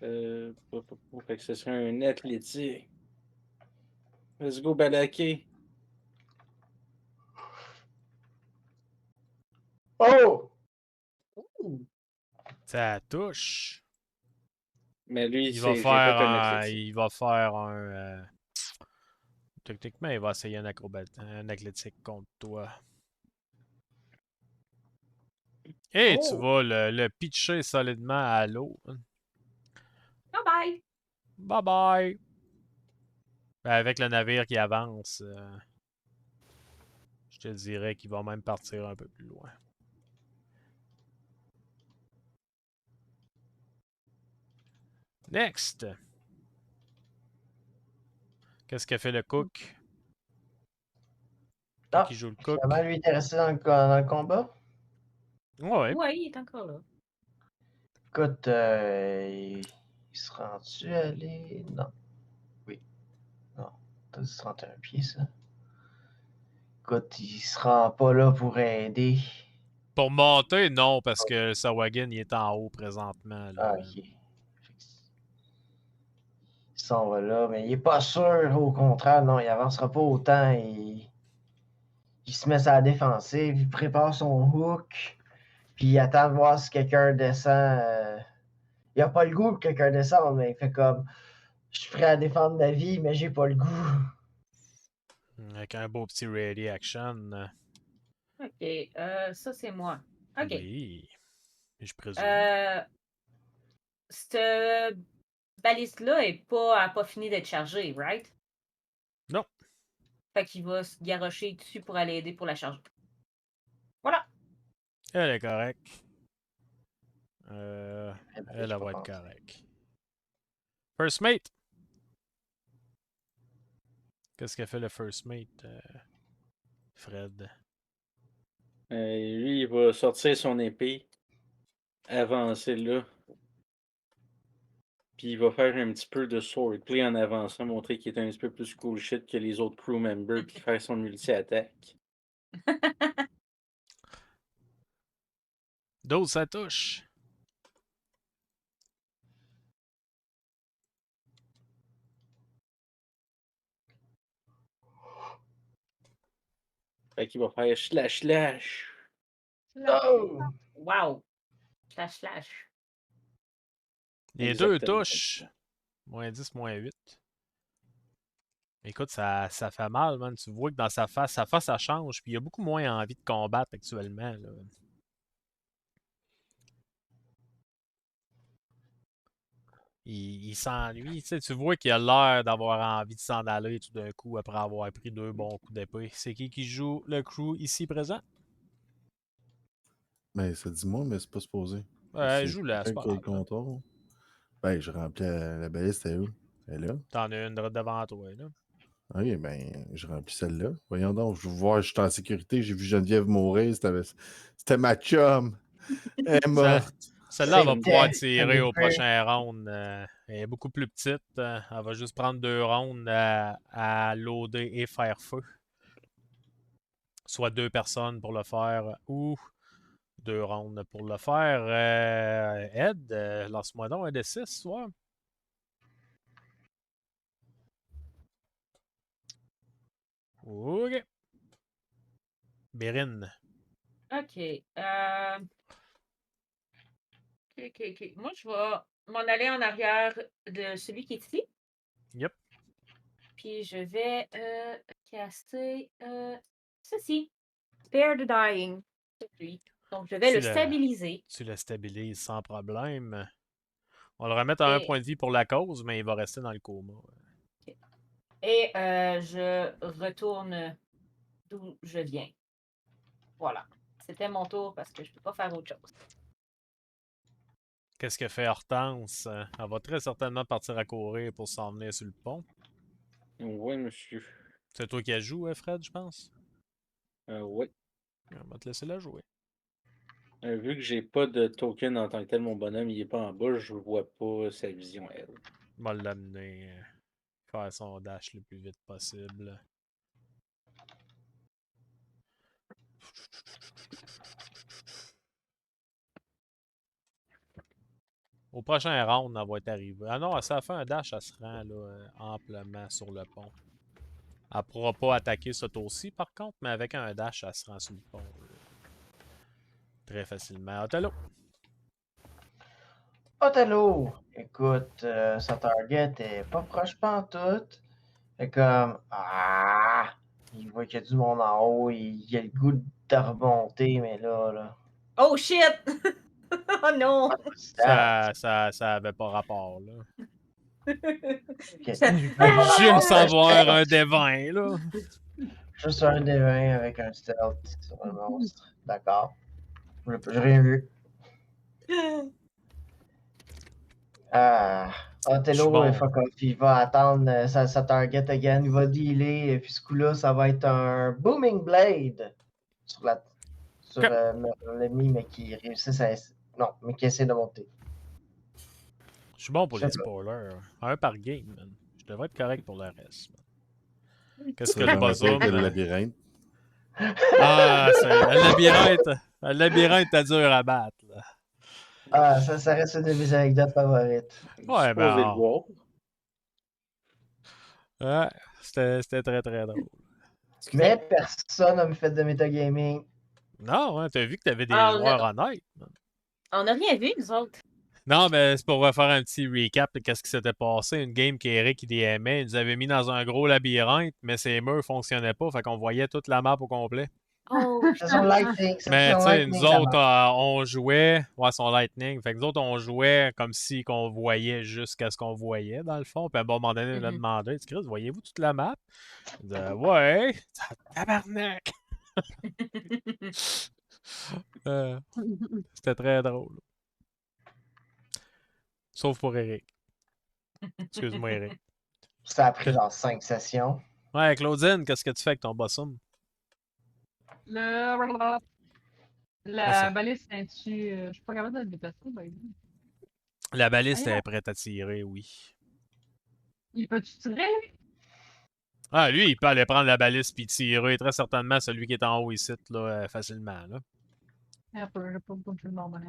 Fait que ce serait un athlétique. Let's go, Balaké. Oh! Ça touche. Mais lui, Il va j'ai fait un faire athlétique. il va faire un. Techniquement, il va essayer un athlétique contre toi. Et tu Oh! vas le pitcher solidement à l'eau. Bye bye! Bye bye! Ben, avec le navire qui avance, je te dirais qu'il va même partir un peu plus loin. Next! Qu'est-ce que fait le cook? Ah, Qui joue le cook? finalement, lui était resté dans le combat. Ouais. Ouais, il est encore là. Écoute, il se rend-tu aller? Non. Oui. Non. T'as dit 31 pieds, ça. Écoute, il se rend pas là pour aider. Pour monter, non, parce que Sawagan il est en haut présentement. Là. Ah, ok. Il s'en va là, mais il est pas sûr, au contraire, non, il avancera pas autant. Il se met à la défensive, il prépare son hook, puis il attend de voir si quelqu'un descend. Il a pas le goût que quelqu'un descende, mais il fait comme je suis prêt à défendre ma vie, mais j'ai pas le goût. Avec un beau petit ready action. Ok, ça c'est moi. Ok. Oui. Je présume. Cette balise-là a pas fini d'être chargée, right? Non. Fait qu'il va se garrocher dessus pour aller aider pour la charger. Voilà. Elle est correcte. Elle Elle va va être penser. correcte. First mate. Qu'est-ce qu'a fait le first mate, Fred? Lui, il va sortir son épée, avancer là, puis il va faire un petit peu de swordplay en avançant, montrer qu'il est un petit peu plus cool shit que les autres crew members, puis faire son multi-attaque. 12, ça touche. Fait qu'il va faire slash. Oh! Wow. Slash. Les deux Exactement. touchent. Moins 10, moins 8. Écoute, ça fait mal, man. Tu vois que dans sa face, ça change. Puis il a beaucoup moins envie de combattre actuellement. Là. Il s'ennuie. Tu vois qu'il a l'air d'avoir envie de s'en aller tout d'un coup après avoir pris 2 bons coups d'épée. C'est qui joue le crew ici présent? Ben, ça dit moi, mais c'est pas supposé. Ouais, C'est joue-la, c'est quelqu'un pas qui a le grave. Là. comptoir. Ben, je remplis la baliste, elle est où? Elle est là. T'en as une droite devant toi, là. Oui, ben, je remplis celle-là. Voyons donc, je veux voir, je suis en sécurité, j'ai vu Geneviève mourir, c'était ma chum. Elle est morte. Celle-là, elle va pouvoir C'était tirer au l'épée. prochain round. Elle est beaucoup plus petite. Elle va juste prendre 2 rounds à loader et faire feu. Soit 2 personnes pour le faire ou 2 rounds pour le faire. Ed, lance-moi donc un des 6, soit. OK. Bérine. OK. OK. Moi, je vais m'en aller en arrière de celui qui est ici. Yep. Puis je vais caster ceci. Spare the Dying. C'est lui. Donc, je vais Tu le le- stabiliser. Tu le stabilises sans problème. On le remet à 1 Et, point de vie pour la cause, mais il va rester dans le coma. et je retourne d'où je viens. Voilà. C'était mon tour parce que je peux pas faire autre chose. Qu'est-ce que fait Hortense? Elle va très certainement partir à courir pour s'en venir sur le pont. Oui, monsieur. C'est toi qui la joues, Fred, je pense? Oui. On va te laisser la jouer. Vu que j'ai pas de token en tant que tel, mon bonhomme, il est pas en bas, je vois pas sa vision, elle. On va l'amener faire son dash le plus vite possible. Au prochain round, elle va être arrivée. Ah non, ça fait un dash, elle se rend là, amplement sur le pont. Elle pourra pas attaquer ce tour-ci, par contre, mais avec un dash, elle se rend sur le pont. Très facilement. Othello. Othello! Écoute, sa target est pas proche pantoute. Fait comme, il voit qu'il y a du monde en haut, il a le goût de remonter, mais là. Oh shit! Oh non! Ça avait pas rapport, là. Ok. Juste avoir un des 20, là. Juste un des 20 avec un stealth sur un monstre. D'accord. J'ai rien vu. Je suis Othello, bon. fuck off, il va attendre sa target again, il va dealer, et puis ce coup-là, ça va être un Booming Blade sur Ok. l'ennemi, mais qui réussit à. Non, mais qui essaie de monter. Je suis bon pour les C'est bon. spoilers. Un par game, man. Je devrais être correct pour le reste. Man. Qu'est-ce Ça que le va pire bosom? que le labyrinthe. Ah, c'est le labyrinthe. Le labyrinthe, t'as dur à battre. Là. Ça reste une de mes anecdotes favorites. Ouais, Supposé le ben. voir. Ouais, c'était très très drôle. Mais personne n'a me fait de metagaming. Non, hein, t'as vu que t'avais des Ah, joueurs honnêtes. Man. On n'a rien vu, nous autres. Non, mais c'est pour faire un petit recap de qu'est-ce qui s'était passé. Une game qu'Eric il DMait, il nous avait mis dans un gros labyrinthe, mais ses murs fonctionnaient pas, fait qu'on voyait toute la map au complet. Oh, C'est son lightning. C'est Mais son tu sais, lightning. nous autres, on jouait. Ouais, son lightning. Fait que nous autres, on jouait comme si qu'on voyait jusqu'à ce qu'on voyait, dans le fond. Puis à un bon moment donné, on a demandé, Chris, voyez-vous toute la map? Il dit, ouais, tabarnak! C'était très drôle. Sauf pour Eric. Excuse-moi, Eric. Ça a pris genre 5 sessions. Ouais, Claudine, qu'est-ce que tu fais avec ton bossum? La ça- balise est-tu. Je suis pas capable de le déplacer, ben. La baliste Voyons. est prête à tirer, oui. Il peut-tu tirer, lui? Ah, lui, il peut aller prendre la baliste puis tirer très certainement celui qui est en haut ici, là, facilement. Là. Un peu, j'ai pas beaucoup de normal.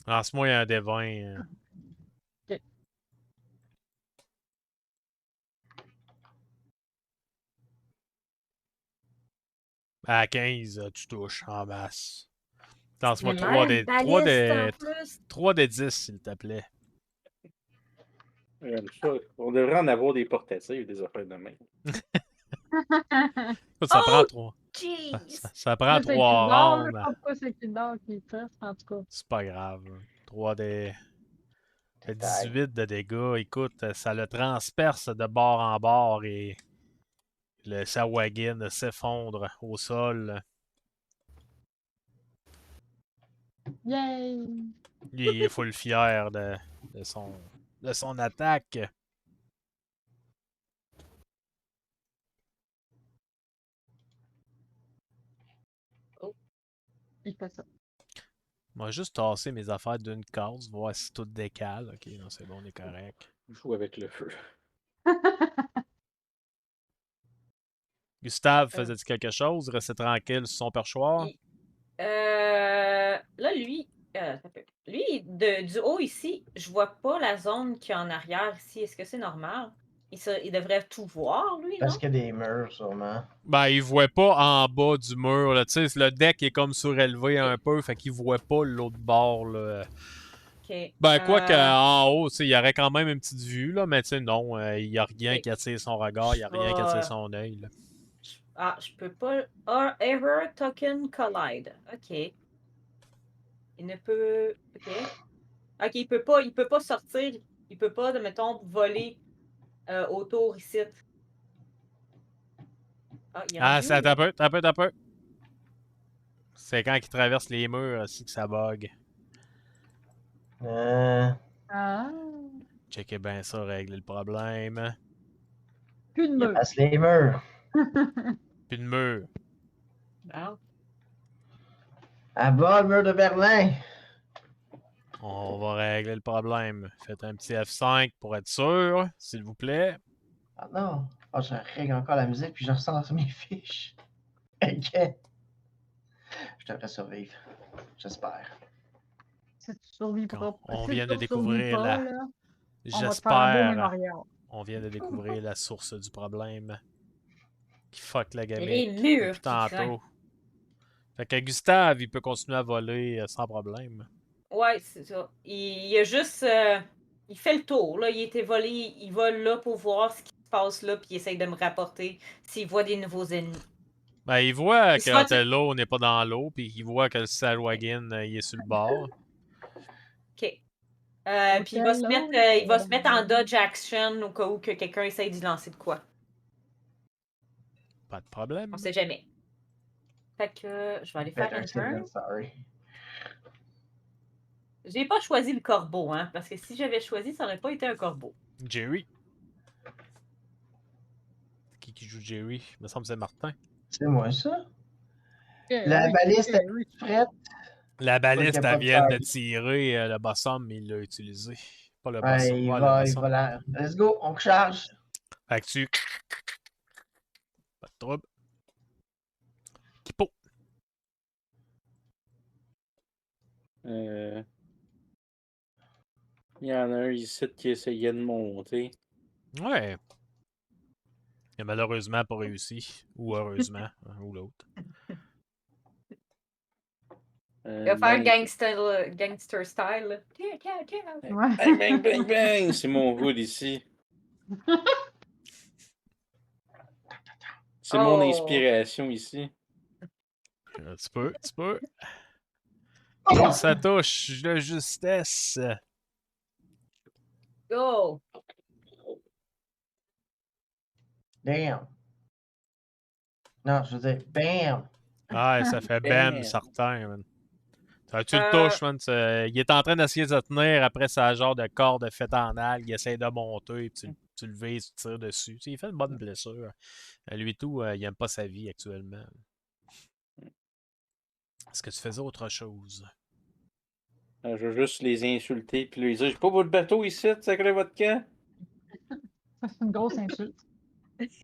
Lance-moi un des 20. Ok. À 15, tu touches en masse. Lance-moi Mais 3 même des, 3 baliste en des, plus. 3 des 10, s'il te plaît. J'aime ça. On devrait en avoir des portatives, des affaires de même. Écoute, ça prend 3. Jeez! Ça prend Là, c'est 3 Kildare, là. Je rounds. sais pas pourquoi c'est Kildare qui teste, en tout cas. C'est pas grave. 3 des Détail. 18 de dégâts. Écoute, ça le transperce de bord en bord et le Sawagin s'effondre au sol. Yay! Lui, il est full fier de son attaque. Il fait ça. Moi, juste tasser mes affaires d'une case, voir si tout décale. Ok, non, c'est bon, on est correct. Joue avec le feu. Gustave, faisait-il quelque chose? Restait tranquille sur son perchoir? Là, lui, attends un peu. Lui, du haut ici, je vois pas la zone qu'il y a en arrière ici. Est-ce que c'est normal? Il devrait tout voir, lui, non? Parce qu'il y a des murs, sûrement. Ben, il voit pas en bas du mur, là. Tu sais, le deck est comme surélevé un peu, fait qu'il voit pas l'autre bord, là. Ok. Ben, quoi qu'en haut, tu sais, il y aurait quand même une petite vue, là, mais tu sais, non, il y a rien Ok. qui attire son regard, il y a rien qui attire son œil, là. Je peux pas. Error Token Collide. Ok. Il ne peut. Ok. Ok, il peut pas sortir. Il peut pas, mettons, voler autour ici. Ah, il est Ah, rendu c'est où? un peu. C'est quand il traverse les murs aussi que ça bug. Ah! Checkez bien ça, régler le problème. Plus de Il mur. passe les murs. Plus de mur. Ah. À bas, le mur de Berlin. On va régler le problème. Faites un petit F5 pour être sûr, s'il vous plaît. Ah non. Ah, je règle encore la musique puis je ressens sur mes fiches. Ok. Je devrais survivre. J'espère. Si tu survivras pas. On Si vient de tu survis découvrir pas, la. là, on va te faire un beau J'espère. mémorial. On vient de découvrir la source du problème. Qui fuck la Les gamique murs depuis qui grincent. tantôt. Fait que Gustave, il peut continuer à voler sans problème. Ouais, c'est ça. Il a juste. Il fait le tour, là. Il était volé. Il vole là pour voir ce qui se passe là, puis il essaye de me rapporter s'il voit des nouveaux ennemis. Ben, il voit Il que se rend- Othello n'est pas dans l'eau, puis il voit que le Salwagin, il est sur le bord. OK. Puis il va se mettre en dodge action au cas où que quelqu'un essaye d'y lancer de quoi. Pas de problème. On sait jamais. Fait que je vais aller faire Better une safe turn. than sorry. J'ai pas choisi le corbeau, hein, parce que si j'avais choisi, ça aurait pas été un corbeau. Jerry. Qui joue Jerry? Il me semble que c'est Martin. C'est moi ça. Ok, La oui, baliste ok, est oui. prête. La baliste, qu'il y a pas elle de vient de sortie. tirer le bossum, mais il l'a utilisé. Pas le bossum. Ouais, il Ouais, le va bossum. là. Let's go, on charge. Fait que tu. Pas de trouble. Kipo. Il y en a un ici qui essayait de monter. Ouais. Il a malheureusement pas réussi. Ou heureusement, un ou l'autre. Il va faire gangster style. Là. Ouais. Bang, bang, bang, bang! C'est mon hood ici. C'est mon inspiration ici. Tu peux. Oh, ça touche de justesse. Go! Damn. Non, je veux dire, bam. Ah, ça fait bam, Bam. certain, man. Tu le touches, man. Il est en train d'essayer de se tenir après sa genre de corde faite en algue. Il essaie de monter, puis tu le vises, tu tires dessus. Tu sais, il fait une bonne blessure. Lui tout, il aime pas sa vie actuellement. Est-ce que tu faisais autre chose? Je veux juste les insulter puis lui dire j'ai pas votre bateau ici, sacré votre camp. Ça, c'est une grosse insulte. C'est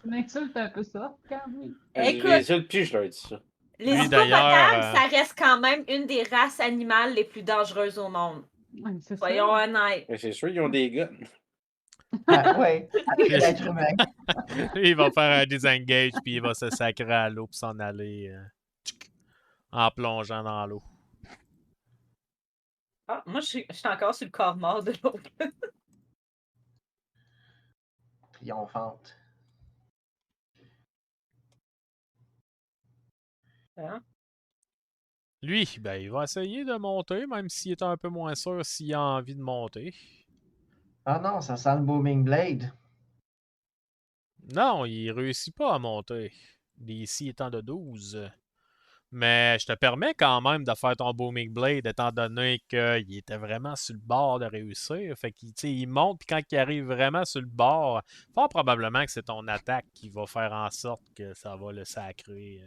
une insulte un peu ça, quand même. Je les Écoute, insulte puis je leur dis ça. les Lui, hippopotames, d'ailleurs, ça reste quand même une des races animales les plus dangereuses au monde. Ouais, c'est ça. Soyons honnêtes. Mais c'est sûr, ils ont des guns. Ah, ouais, avec l'être humain. il va faire un disengage, puis il va se sacrer à l'eau, puis s'en aller en plongeant dans l'eau. Ah, moi, je suis encore sur le corps mort de l'autre. Triomphante. Hein? Lui, ben, il va essayer de monter, même s'il est un peu moins sûr s'il a envie de monter. Ah non, ça sent le Booming Blade. Non, il réussit pas à monter. D'ici étant de 12. Mais je te permets quand même de faire ton Booming Blade, étant donné qu'il était vraiment sur le bord de réussir. Fait qu'il il monte, puis quand il arrive vraiment sur le bord, fort probablement que c'est ton attaque qui va faire en sorte que ça va le sacrer,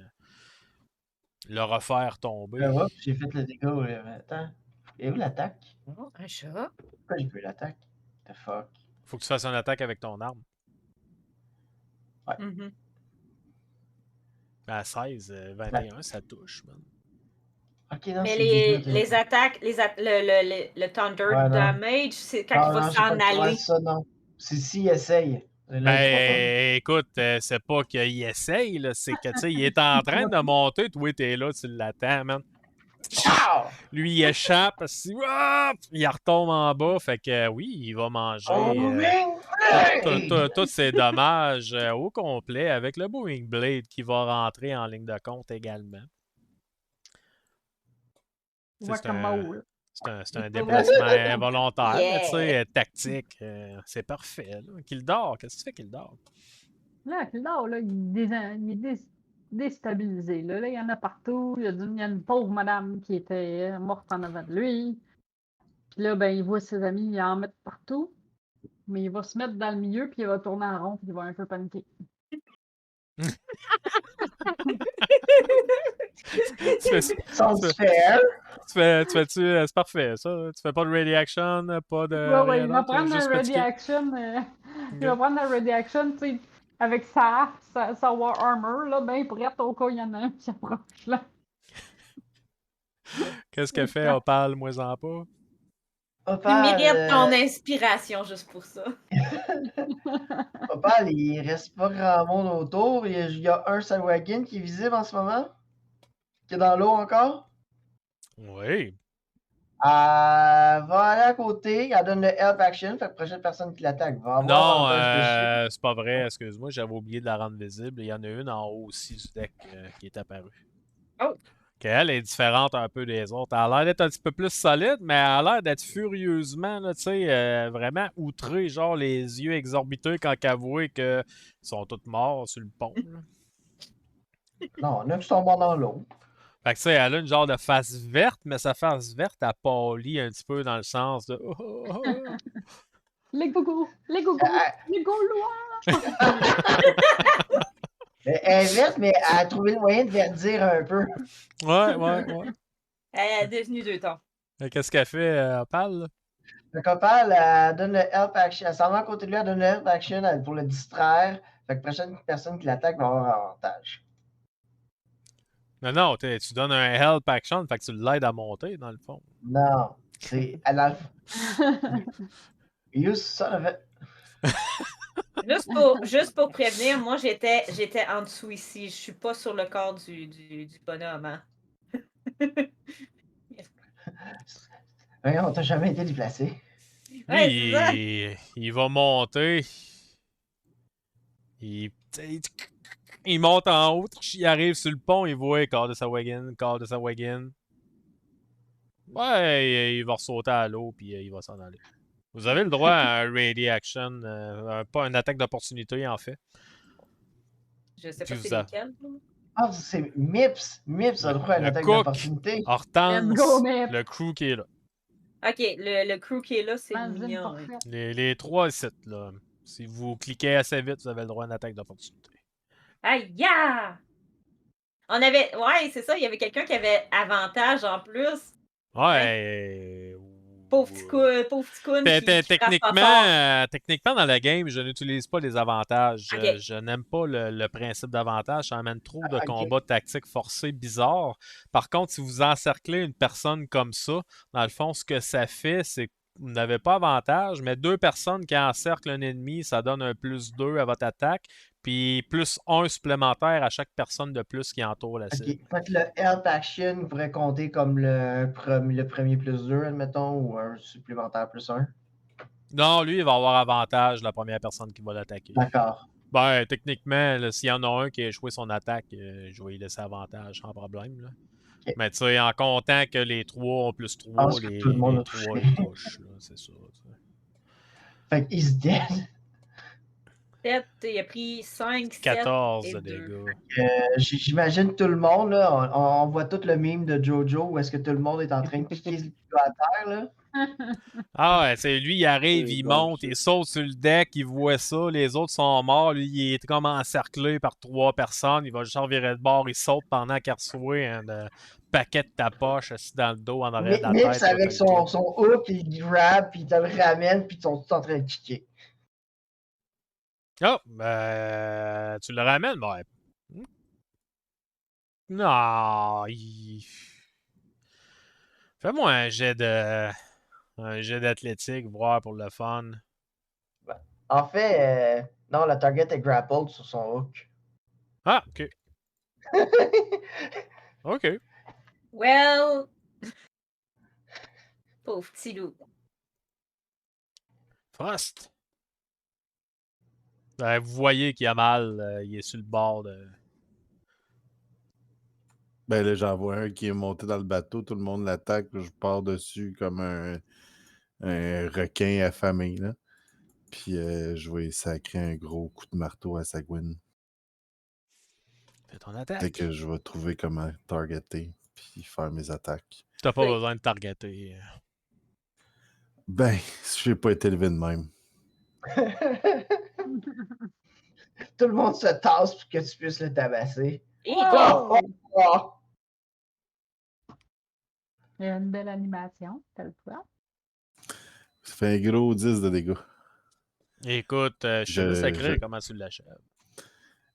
le refaire tomber. Oups, j'ai fait le dégât. Attends. Et où l'attaque? Oh, un chat. Pourquoi j'ai plus l'attaque? The fuck? Faut que tu fasses une attaque avec ton arme. Mhm. À 16, 21, ça touche, man. Ok, non, Mais c'est dégâts de- les attaques, le Thunder Ouais, non. Damage, c'est quand Ah, il va non, j'ai s'en pas le- ouais, aller. ça, non. C'est s'il essaye. Là, il pourra pas. Ben, écoute, c'est pas qu'il essaye, là, c'est que, tu sais, il est en train de monter, toi, t'es là, tu l'attends, man. Pow! Lui, il échappe, il retombe en bas, fait que oui, il va manger Booming Blade! tous ses dommages au complet avec le Booming Blade qui va rentrer en ligne de compte également. C'est un, Guacamole. c'est un déplacement involontaire, mais tu sais, Yeah! tactique, c'est parfait. Là. Kildor, qu'est-ce que tu fais, Kildor? Là, Kildor, là, il est déstabilisé. Là, il y en a partout. Il y a une pauvre madame qui était morte en avant de lui. Puis là, ben, il voit ses amis en mettre partout. Mais il va se mettre dans le milieu, puis il va tourner en rond, puis il va un peu paniquer. Tu fais, Sounds fair. c'est parfait, ça. Tu fais pas de ready action, pas de. Ouais, rien il va d'autre, prendre juste un ready paniquer. action. Il va prendre un ready action, tu sais, avec sa war armor, là, ben prête au cas où il y en a un qui approche, là. Qu'est-ce qu'elle fait, Opal, moi en pas? Tu Opal, mérites ton inspiration juste pour ça. Opal, il reste pas grand monde autour. Il y a un Salwagon qui est visible en ce moment. Qui est dans l'eau encore. Oui. Elle va aller à côté. Elle donne le help action. Fait que prochaine personne qui l'attaque va avoir Non, avantage dessus. c'est pas vrai, excuse-moi, j'avais oublié de la rendre visible. Il y en a une en haut aussi du deck qui est apparue. Oh! Elle est différente un peu des autres. Elle a l'air d'être un petit peu plus solide, mais elle a l'air d'être furieusement, là, tu sais, vraiment outrée, genre les yeux exorbités quand elle voit qu'ils sont tous morts sur le pont. Là. Non, on a qui sont morts dans l'eau. Fait que tu sais, elle a une genre de face verte, mais sa face verte, elle pâlit un petit peu dans le sens de. Les gougous, les Gaulois! Elle est verte, mais elle a trouvé le moyen de verdir un peu. Ouais. Elle est devenue 2 tons. Qu'est-ce qu'elle fait, Opal? Là? Fait qu'Opal, elle donne le help action. Elle s'en va à côté de lui, elle donne le help action pour le distraire. Fait que prochaine personne qui l'attaque va avoir avantage. Non, tu donnes un help action, fait que tu l'aides à monter, dans le fond. Non, c'est. Elle a. You son of a. Juste pour prévenir, moi j'étais en dessous ici. Je suis pas sur le corps du bonhomme. Hein. Voyons, on t'a jamais été déplacé. Ouais, Lui, c'est ça. il va monter. Il monte en haut, il arrive sur le pont, il voit corps de sa wagon. Ouais, il va ressauter à l'eau, puis il va s'en aller. Vous avez le droit à un ready action, pas une attaque d'opportunité en fait. Je sais Puis pas vous c'est a- lesquels. Ah, c'est Mips. Mips a droit à une Le attaque cook. d'opportunité. Hortense, Let's go, Mips. le crew qui est là. Ok, le crew qui est là, c'est Manzine mignon. hein. parfaite. Les trois sites, là. Si vous cliquez assez vite, vous avez le droit à une attaque d'opportunité. Aïe, ya! On avait. Ouais, c'est ça, il y avait quelqu'un qui avait avantage en plus. Ouais. Pauvre petit coon qui frappe pas fort. Techniquement, dans la game, je n'utilise pas les avantages. Ok. Je n'aime pas le principe d'avantage. Ça amène trop de Ok. combats tactiques forcés bizarres. Par contre, si vous encerclez une personne comme ça, dans le fond, ce que ça fait, c'est que vous n'avez pas avantage, mais deux personnes qui encerclent un ennemi, ça donne un +2 à votre attaque, puis +1 supplémentaire à chaque personne de plus qui entoure la Ok. cible. Fait que le Health Action pourrait compter comme le premier +2, admettons, ou un supplémentaire +1. Non, lui, il va avoir avantage la première personne qui va l'attaquer. D'accord. Ben, techniquement, là, s'il y en a un qui a échoué son attaque, je vais lui laisser avantage sans problème. Là. Ok. Mais tu sais, en comptant que les 3 ont +3, pense que tout le monde les a 3 touché. ils touchent. Là, c'est ça. T'sais. Fait que he's dead. 7, il a pris 5, 7 14 et de 2. dégâts. J'imagine tout le monde, là, on voit tout le meme de Jojo où est-ce que tout le monde est en train de piquer le pied à terre, là. Ah ouais, c'est lui, il arrive, C'est il bon, monte, ça. il saute sur le deck, il voit ça, les autres sont morts, lui, il est comme encerclé par 3 personnes, il va juste virer de bord, il saute pendant qu'il reçoit un paquet de ta poche assis dans le dos en arrière de la Mips tête. Toi, avec t'as le kill. son hook, il grab, puis il te le ramène, puis ils sont tous en train de kicker. Ah, ben, tu le ramènes? Ouais. Non, fais-moi un jet d'athlétique, voir pour le fun. En fait, non, la target est grappled sur son hook. Ah, ok. Ok. Well. Pauvre petit loup. Frost. Ben, vous voyez qu'il a mal, il est sur le bord de. Ben là, j'en vois un qui est monté dans le bateau, tout le monde l'attaque, je pars dessus comme un requin affamé, là. Puis je vais sacrer un gros coup de marteau à Sagwin. Fais ton Dès attaque. que je vais trouver comment targeter, puis faire mes attaques. T'as pas Oui. besoin de targeter. Ben, je n'ai pas été élevé de même. Tout le monde se tasse pour que tu puisses le tabasser. Et Oh, oh, oh. Il y a une belle animation, t'as le choix. Ça fait un gros 10 de dégâts. Écoute, je te laisse écrire je- comment tu l'achèves.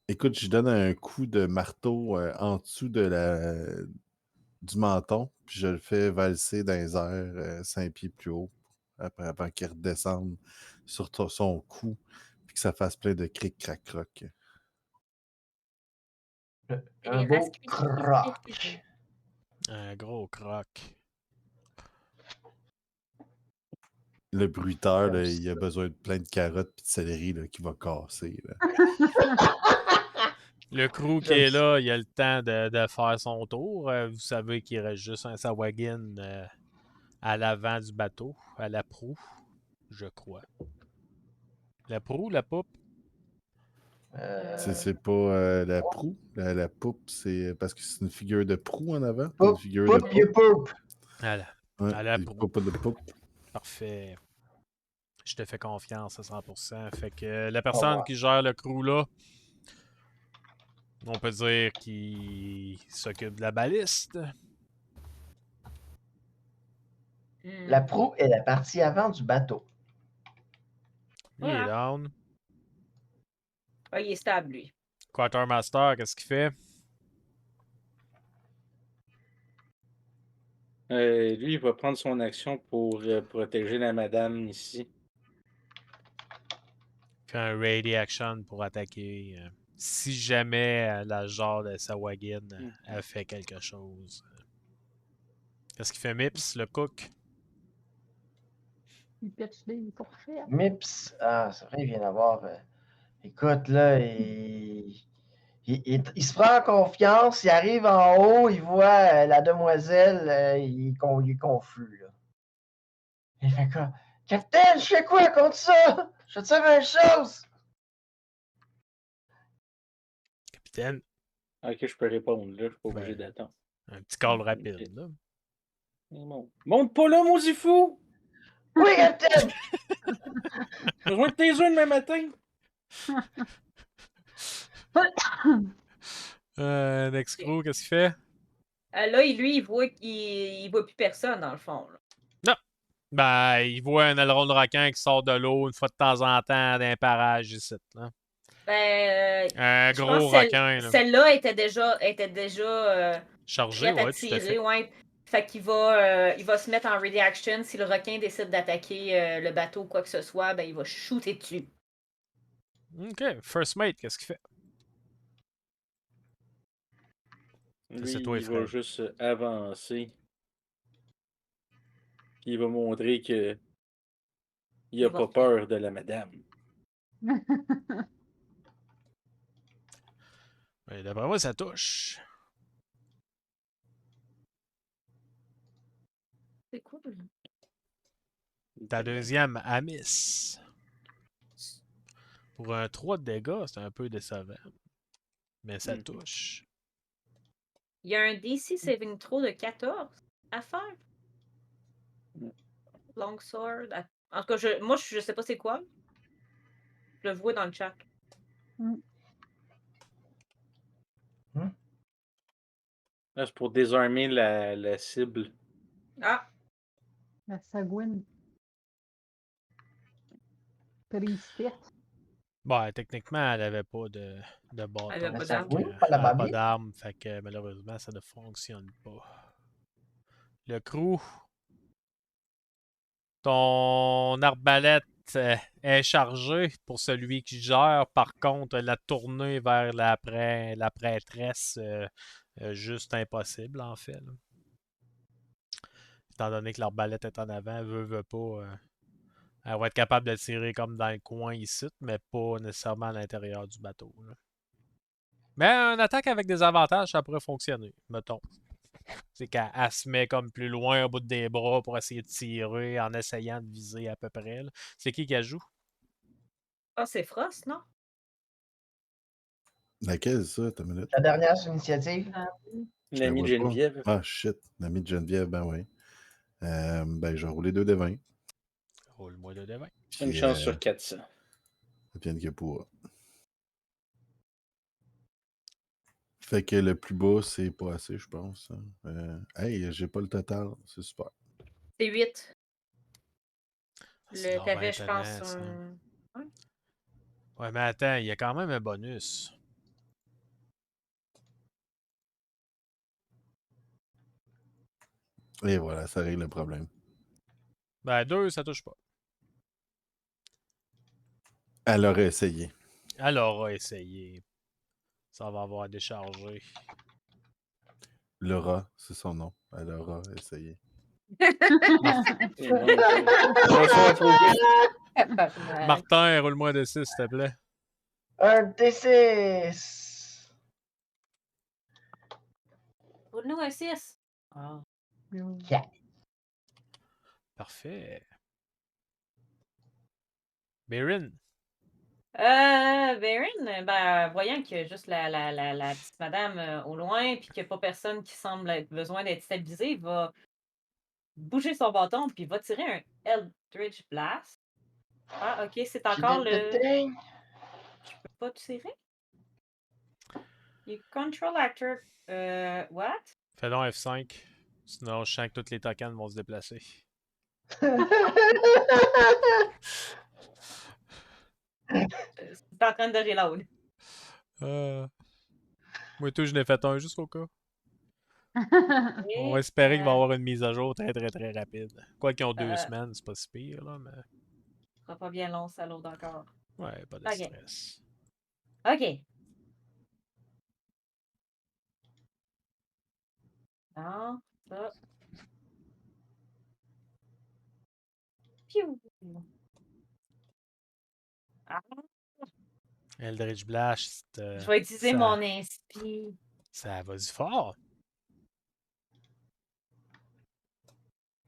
Écoute, je donne un coup de marteau en dessous du menton, puis je le fais valser dans les airs 5 pieds plus haut, avant qu'il redescende sur son cou, puis que ça fasse plein de cric crac croc. Un beau croc. Un gros croc. Le bruiteur, là, Comme il a ça. besoin de plein de carottes et de céleri là, qui va casser. Là. Le crew qui J'aime est ça. là, il a le temps de faire son tour. Vous savez qu'il reste juste un Sawagan à l'avant du bateau, à la proue, je crois. La proue, la poupe? C'est pas la proue. La poupe, c'est parce que c'est une figure de proue en avant. Pas une Poup, figure de poup, you poupe. poup. À la il proue. pas de poupe. Parfait. Je te fais confiance à 100%. Fait que la Au personne revoir. qui gère le crew là, on peut dire qu'il s'occupe de la baliste. La proue est la partie avant du bateau. Il est down. Ah, il est stable, lui. Quartermaster, qu'est-ce qu'il fait? Lui, il va prendre son action pour protéger la madame ici. Il fait un ready action pour attaquer. Si jamais la genre de Sawagan a fait quelque chose. Qu'est-ce qu'il fait Mips, le cook? Il pitch des fourchettes. Mips, ah, c'est vrai, il vient d'avoir. Écoute, là, il se prend en confiance, il arrive en haut, il voit la demoiselle, il est confus, là. Il fait quoi? Capitaine, je fais quoi contre ça? Je vais te faire une chose! Capitaine. Ok, je peux répondre, là. Je suis pas Ben. obligé d'attendre. Un petit call rapide, là. Monte pas là, maudit fou! Oui, Captain! J'ai besoin de tes œufs demain matin! Nexcrew, qu'est-ce qu'il fait? Là, lui, il voit plus personne, dans le fond. Là. Non! Ben, il voit un aileron de requin qui sort de l'eau une fois de temps en temps d'un parage ici, là. Ben, Un je gros pense que requin, là. celle-là était déjà Chargé, prête à ouais, tout à fait. tirer, ouais. Fait qu'il il va se mettre en ready action. Si le requin décide d'attaquer le bateau ou quoi que ce soit, ben, il va shooter dessus. OK. First mate, qu'est-ce qu'il fait? Lui, C'est toi, il Fred. va juste avancer. Puis il va montrer que il a Il va pas peur de la madame. Ouais, d'après moi, ça touche. C'est cool. Ta deuxième, à miss. Pour un 3 de dégâts, c'est un peu décevant. Mais ça touche. Il y a un DC saving throw de 14 à faire. Longsword. En tout cas, moi, je sais pas c'est quoi. Je le vois dans le chat. Là, c'est pour désarmer la cible. Ah! La sagouine. Tristesse. Bon, techniquement, elle avait pas de bâton. Elle avait pas fait d'arme. que- Oui, pas la elle a pas babine. d'arme, fait que malheureusement, ça ne fonctionne pas. Le crew. Ton arbalète est chargée pour celui qui gère. Par contre, la tournée vers la prêtresse, juste impossible, en fait. Là. Étant donné que l'arbalète est en avant, veut pas. Elle va être capable de tirer comme dans le coin ici, mais pas nécessairement à l'intérieur du bateau. Là. Mais une attaque avec des avantages, ça pourrait fonctionner, mettons. C'est qu'elle se met comme plus loin au bout des bras pour essayer de tirer en essayant de viser à peu près. Là. C'est qui joue? Ah, c'est Frost, non? Laquelle, ça, ta minute? La dernière initiative. Je la L'ami de vois pas. Geneviève. Ah, shit. L'ami de Geneviève, ben oui. Ben, je vais rouler 2 de 20. Roule-moi de devant. Une chance sur 400. Ça vient que pour. Fait que le plus bas, c'est pas assez, je pense. Hey, j'ai pas le total. C'est super. C'est 8. C'est donc bien T'avais, je pense, étonnant, ça. un... Ouais. Ouais, mais attends, il y a quand même un bonus. Et voilà, ça règle le problème. Ben, 2, ça touche pas. Elle aurait essayé. Elle aura essayé. Ça va avoir déchargé. Laura, c'est son nom. Elle aura essayé. Et non, on va applaudir. Martin, roule-moi de 6, s'il te plaît. Un D6. Roule-nous un 6. Ah. Parfait. Baron. Varen, ben, voyant qu'il y a juste la petite madame au loin, puis qu'il n'y a pas personne qui semble avoir besoin d'être stabilisé, il va bouger son bâton, puis il va tirer un Eldritch Blast. Ah, ok, c'est encore le. Je peux pas tirer? You control actor. What? Fais donc F5. Sinon, je sens que tous les tokens vont se déplacer. C'est en train de reload. Moi, tout, je n'ai fait un juste au cas. On va Et, espérer qu'il va y avoir une mise à jour très, très, très rapide. Quoi qu'ils ont 2 Euh. semaines, c'est pas si pire, là, mais. Ce sera pas bien long, ça load encore. Ouais, pas de Ok. stress. Ok. Non, ça. Piou. Ah, Eldritch Blast. je vais utiliser ça, mon inspi. ça va du fort.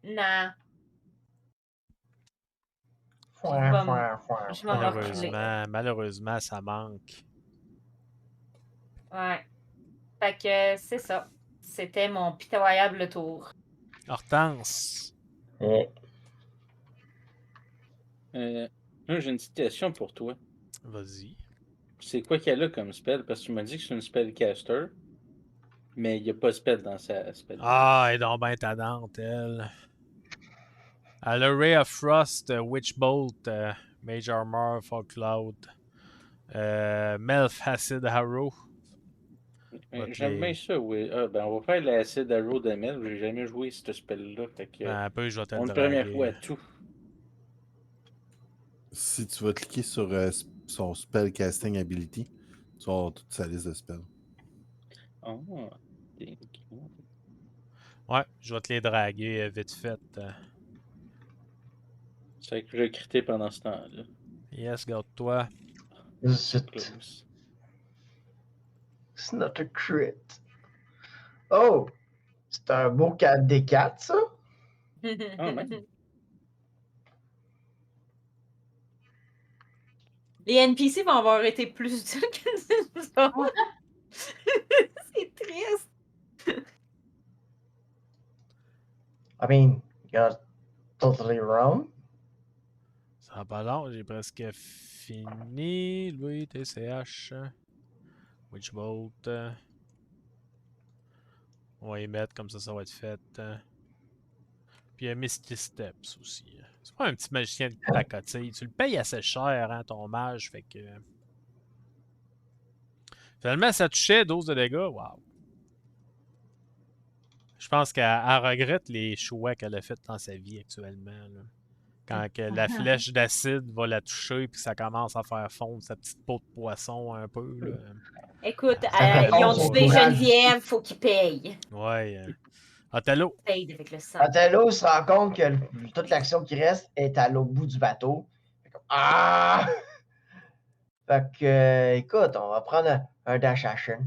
Non. Je vais me reculer. Malheureusement, ça manque. Ouais. Fait que c'est ça. C'était mon pitoyable tour. Hortense. Eh, Moi, j'ai une petite question pour toi. Vas-y. C'est quoi qu'elle a comme spell? Parce que tu m'as dit que c'est une spellcaster, mais il n'y a pas de spell dans sa spell. Ah, elle est donc ben tannante, elle. Elle a Ray of Frost, Witch Bolt, Mage Armor, Fog Cloud, Melf Acid Arrow. J'aime bien ça, oui. Ah, ben, on va faire l'acid arrow de Mel. J'ai jamais joué ce spell-là. Fait que, Ben, un peu, je vais te le une première fois à draguer. tout. Si tu vas cliquer sur son spell casting ability, tu vas avoir toute sa liste de spells. Oh, thank you. Ouais, je vais te les draguer vite fait. C'est vrai que j'ai crité pendant ce temps-là. Yes, garde-toi. So zut. close. It's not a crit. Oh! C'est un beau 4D4, ça? Ah, même. Les NPC vont avoir été plus utiles que nous autres. C'est triste. I mean, you're totally wrong. Ça va pas long, j'ai presque fini. Lui, TCH. Witch Bolt. On va y mettre comme ça va être fait. Puis il y a Misty Steps aussi. C'est pas un petit magicien de pacotille. Tu le payes assez cher, hein, ton mage. Fait que. Finalement, ça touchait 12 de dégâts. Waouh. Je pense qu'elle regrette les choix qu'elle a fait dans sa vie actuellement. Là. Quand que la flèche d'acide va la toucher puis ça commence à faire fondre sa petite peau de poisson un peu. Là. Écoute, Ça fait ils ont fondre son tué courage. Geneviève, faut qu'ils payent. Ouais. Othello. Paye avec le sang. Othello se rend compte que toute l'action qui reste est à l'autre bout du bateau. Fait comme, ah! Fait que, écoute, on va prendre un dash action.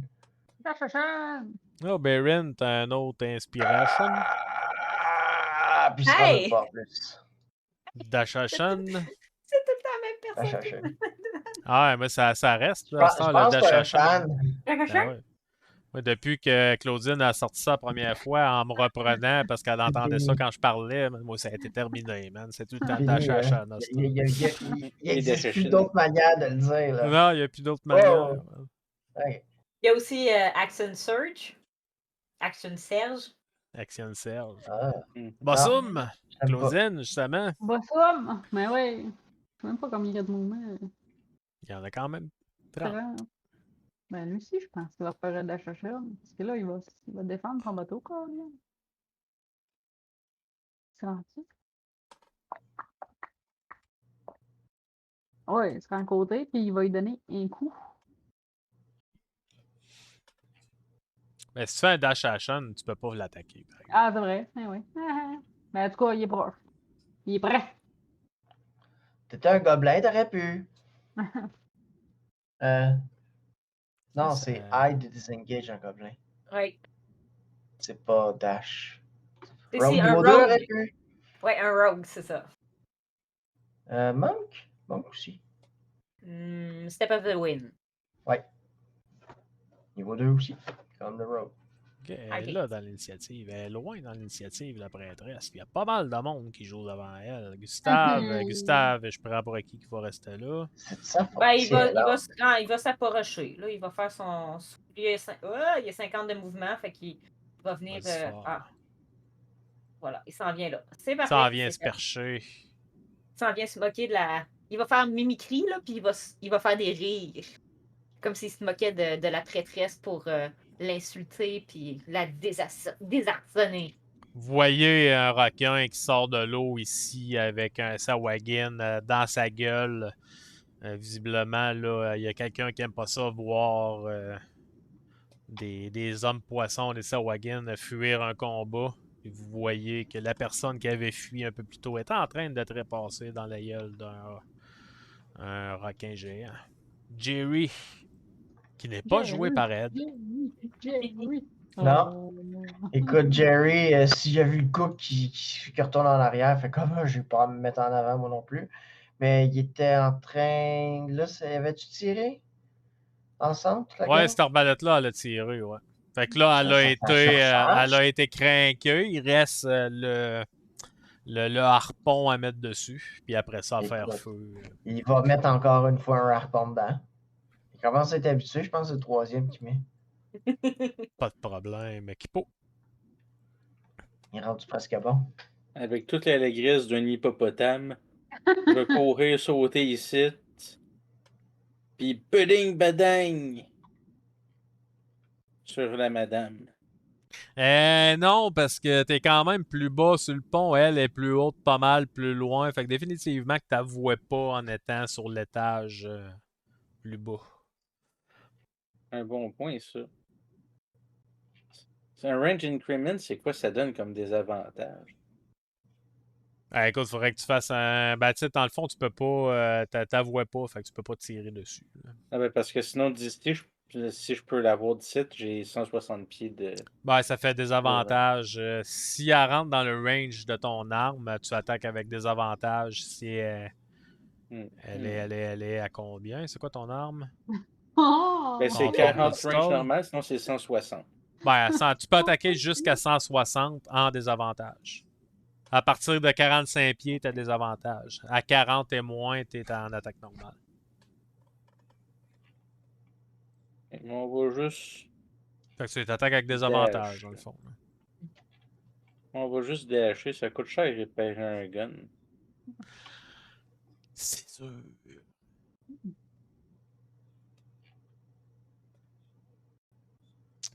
Oh, Baron, t'as un autre inspiration. Ah! Puis il se rend Hey! pas en plus. Dashashan. C'est tout le temps la même Dash personne. action. Ah, mais ça reste, Je là, pense, ça, je le pense que un Dashashan. fan. Ben ouais. Ouais, depuis que Claudine a sorti ça la première fois en me reprenant parce qu'elle entendait ça quand je parlais, moi, ça a été terminé, man. C'est tout le temps Fini, Dashashan. il Et existe Dash plus Action. d'autres manières de le dire. Là. Non, il n'y a plus d'autre Oh! manière. Ok. Il y a aussi Action Surge. Action Serge. Action Serge. Ah, Bossum! j'aime pas. Claudine, justement. Bossum! Mais ouais. Je sais même pas combien il y a de mouvements. Il y en a quand même 30. 30. Ben lui aussi, je pense qu'il va faire un dash action. Parce que là, il va défendre son bateau, quoi. Là. C'est rendu. Ouais, il sera à côté, puis il va lui donner un coup. Mais si tu fais un dash action, tu peux pas l'attaquer. par exemple. Ah, c'est vrai. Eh oui. Mais en tout cas, il est proche. Il est prêt. T'étais un gobelin, t'aurais pu. Non, Ça- c'est hide disengage un gobelin. Ouais. C'est pas dash. C'est Rogue un niveau 2 rogue. aurait pu. Ouais, un rogue, c'est ça. Monk? Monk aussi. Step of the Wind. Ouais. Niveau 2 aussi. Comme le rogue. Ok, elle est Ok. là dans l'initiative. Elle est loin dans l'initiative, la prêtresse. Il y a pas mal de monde qui joue devant elle. Gustave, je prends pour acquis qu'il va rester là. C'est de sa faute. Ben, si elle a- il va s'approcher. Là, il va faire son. Il y a 50 de mouvement, fait qu'il va venir. Vas-y fort. Voilà, il s'en vient là. C'est parfait. Ça en vient c'est se fait. percher. Il s'en vient se moquer de la. Il va faire mimicry, là, puis il va faire des rires. Comme s'il se moquait de la prêtresse pour l'insulter, puis la désarçonner. Vous voyez un requin qui sort de l'eau ici avec un sawagin dans sa gueule. Visiblement, là, il y a quelqu'un qui aime pas ça voir des hommes poissons, des sawagins fuir un combat. Et vous voyez que la personne qui avait fui un peu plus tôt est en train de trépasser dans la gueule d'un requin géant. Jerry, qui n'est pas joué par Ed. Jerry. Non. Écoute, Jerry, si j'ai vu le cook qui retourne en arrière, fait comme je vais pas me mettre en avant moi non plus. Mais il était en train. Là, avait-tu tiré ensemble toute la Ouais, gang? cette arbalète-là, elle a tiré, ouais. Fait que là, Ça elle a été craquée. Il reste le harpon à mettre dessus. Puis après ça, à faire Écoute. feu. Il va mettre encore une fois un harpon dedans. Il commence à être habitué, je pense que c'est le troisième qu'il met. Pas de problème. Kipo. Il est rendu presque bon. Avec toute l'allégresse d'un hippopotame, je vais courir sauter ici. Puis pudding badang sur la madame. Non, parce que t'es quand même plus bas sur le pont. Elle est plus haute, pas mal plus loin. Fait que définitivement que t'avouais pas en étant sur l'étage plus bas. Un bon point, ça. C'est un range increment, c'est quoi ça donne comme désavantage? Écoute, faudrait que tu fasses un. Ben, tu sais, dans le fond, tu peux pas. T'avouais pas, fait que tu peux pas tirer dessus. Là. Ah ben parce que sinon, d'ici, si je peux l'avoir d'ici, j'ai 160 pieds de. Ben, ça fait des avantages. Si elle rentre dans le range de ton arme, tu attaques avec des avantages. Si elle est à combien? C'est quoi ton arme? Oh! Ben c'est Ton 40 pistol? range normal, sinon c'est 160. Ben, tu peux attaquer jusqu'à 160 en désavantage. À partir de 45 pieds, tu as des avantages. À 40 et moins, tu es en attaque normale. On va juste. Fait que tu t'attaques avec des Dash. avantages, dans le fond. Là. On va juste dasher, ça coûte cher réparer un gun. C'est sûr.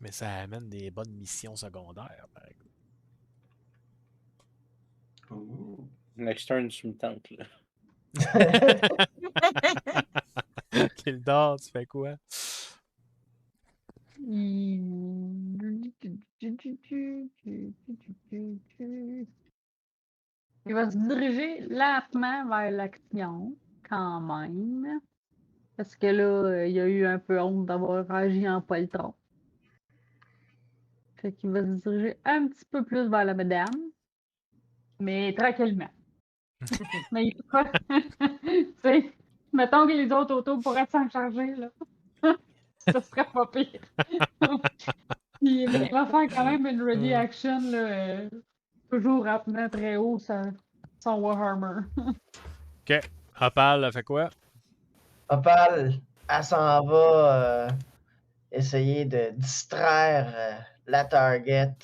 Mais ça amène des bonnes missions secondaires, par exemple. Next turn, tu me tentes, là. Kildare, tu fais quoi? Il va se diriger lentement vers l'action, quand même. Parce que là, il a eu un peu honte d'avoir agi en poltron. Fait qu'il va se diriger un petit peu plus vers la madame. Mais tranquillement. Mais il faut tu sais, mettons que les autres autos pourraient s'en charger, là. Ce serait pas pire. Puis, il va faire quand même une ready action, là, toujours rappelant très haut son Warhammer. Ok. Opal, elle fait quoi? Opal, elle s'en va essayer de distraire la target.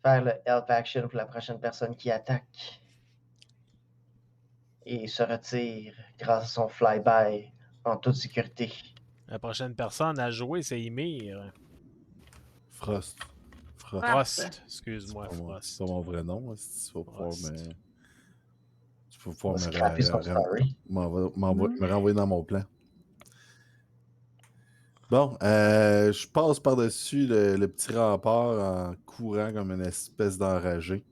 Faire le help action pour la prochaine personne qui attaque. Et se retire grâce à son flyby en toute sécurité. La prochaine personne à jouer, c'est Ymir. Frost. Frost. Excuse-moi, C'est Frost. pas mon vrai nom, si tu vas pouvoir Frost. Tu vas pouvoir On va scraper son story. me renvoyer dans mon plan. Bon, je passe par-dessus le petit rempart en courant comme une espèce d'enragé.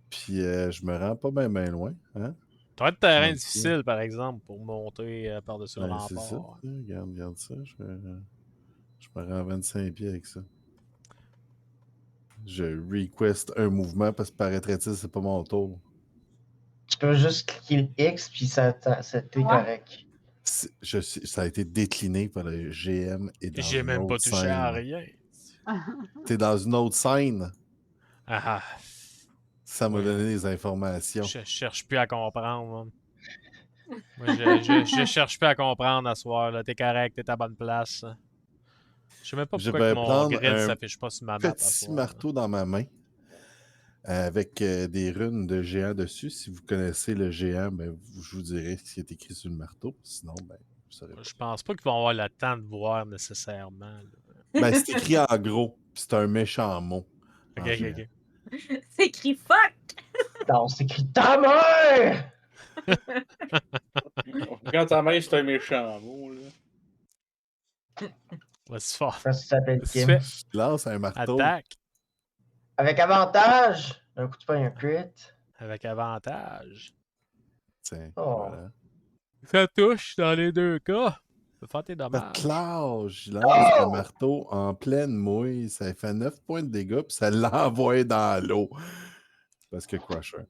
Puis je me rends pas bien loin. Hein? Ça va être terrain Ok. difficile, par exemple, pour monter par-dessus le Ben, c'est ça. rempart. Regarde ça. Je me rends à 25 pieds avec ça. Je request un mouvement parce que paraîtrait-il, c'est pas mon tour. Tu peux juste cliquer le X puis c'était Ouais. correct. Ça a été décliné par le GM et dans J'ai une même pas autre touché à scène. rien. T'es dans une autre scène. Ah, Ça m'a Ouais. donné des informations. je cherche plus à comprendre. Moi, je cherche plus à comprendre à ce soir. Là. T'es correct, t'es à la bonne place. Je sais même pas Je pourquoi vais que mon prendre grid un s'affiche pas sur ma map à petit soir. marteau dans ma main avec des runes de géant dessus. Si vous connaissez le géant, ben, je vous dirai ce qui est écrit sur le marteau. Sinon, ben, vous saurez pas. Je pense pas qu'ils vont avoir le temps de voir nécessairement. Là. Ben, c'est écrit en gros, puis c'est un méchant mot. Ok, en ok, géant. ok. C'est écrit fuck! Non, c'est écrit ta mère! Quand ta mère, c'est un méchant mot, là. Vas-y fort. Ça s'appelle Qu'est-ce que tu Kim. fais? Je lance un marteau. Attaque Avec avantage, un coup de poing, un crit. avec avantage. Tiens, Oh. voilà. Ça touche dans les deux cas. Ça peut faire tes Pas dommages. de clash. Je lance le marteau en pleine mouille. Ça fait 9 points de dégâts, puis ça l'envoie dans l'eau. Parce que Crusher.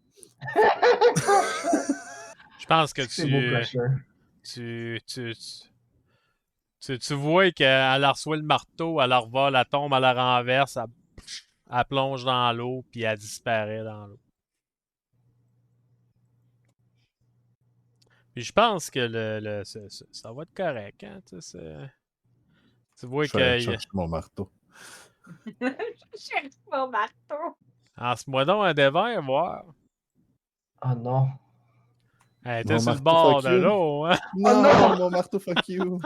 Je pense que C'est beau, Crusher. tu Tu vois qu'elle reçoit le marteau, elle revole, elle tombe, elle la renverse, elle plonge dans l'eau, puis elle disparaît dans l'eau. Puis je pense que ça va être correct, hein, tu vois Je vais aller que chercher mon marteau. Je cherche mon marteau. en ce mois donc un des verres, voir. Oh non. Elle était Mon sur le marteau, bord fuck de you. l'eau, hein. Non, non! mon marteau, fuck you.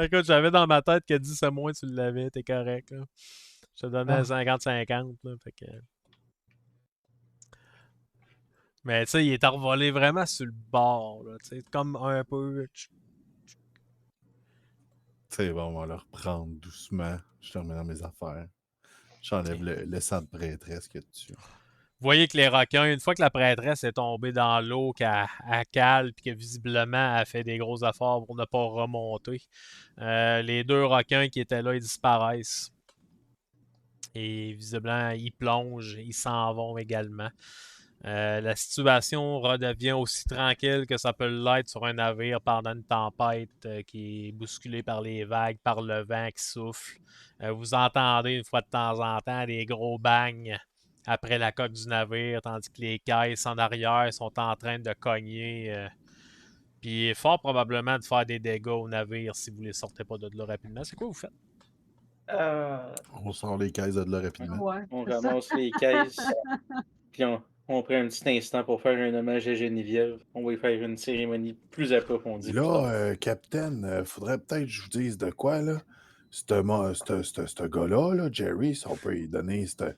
Écoute, j'avais dans ma tête que 10 à moins tu l'avais, t'es correct, là. Je te donnais Ah. 50-50, là, fait que... Mais tu sais, il est envolé vraiment sur le bord, là, tu sais, comme un peu... C'est bon, on va le reprendre doucement. Je termine mes affaires. J'enlève le sang de prêtresse qu'il y a dessus. Vous voyez que les requins, une fois que la prêtresse est tombée dans l'eau, qu'elle cale, puis que visiblement elle fait des gros efforts pour ne pas remonter, les deux requins qui étaient là, ils disparaissent. Et visiblement, ils plongent, ils s'en vont également. La situation redevient aussi tranquille que ça peut l'être sur un navire pendant une tempête qui est bousculée par les vagues, par le vent qui souffle. Vous entendez une fois de temps en temps des gros bangs après la coque du navire, tandis que les caisses en arrière sont en train de cogner. Puis fort probablement de faire des dégâts au navire si vous ne les sortez pas de là rapidement. C'est quoi vous faites? On sort les caisses de là rapidement. Ouais, On c'est ça. ramasse les caisses, puis on prend un petit instant pour faire un hommage à Geneviève. On va y faire une cérémonie plus approfondie. Puis plus tard. là, Capitaine, faudrait peut-être que je vous dise de quoi, là. Ce gars-là, là, Jerry, si on peut lui donner ce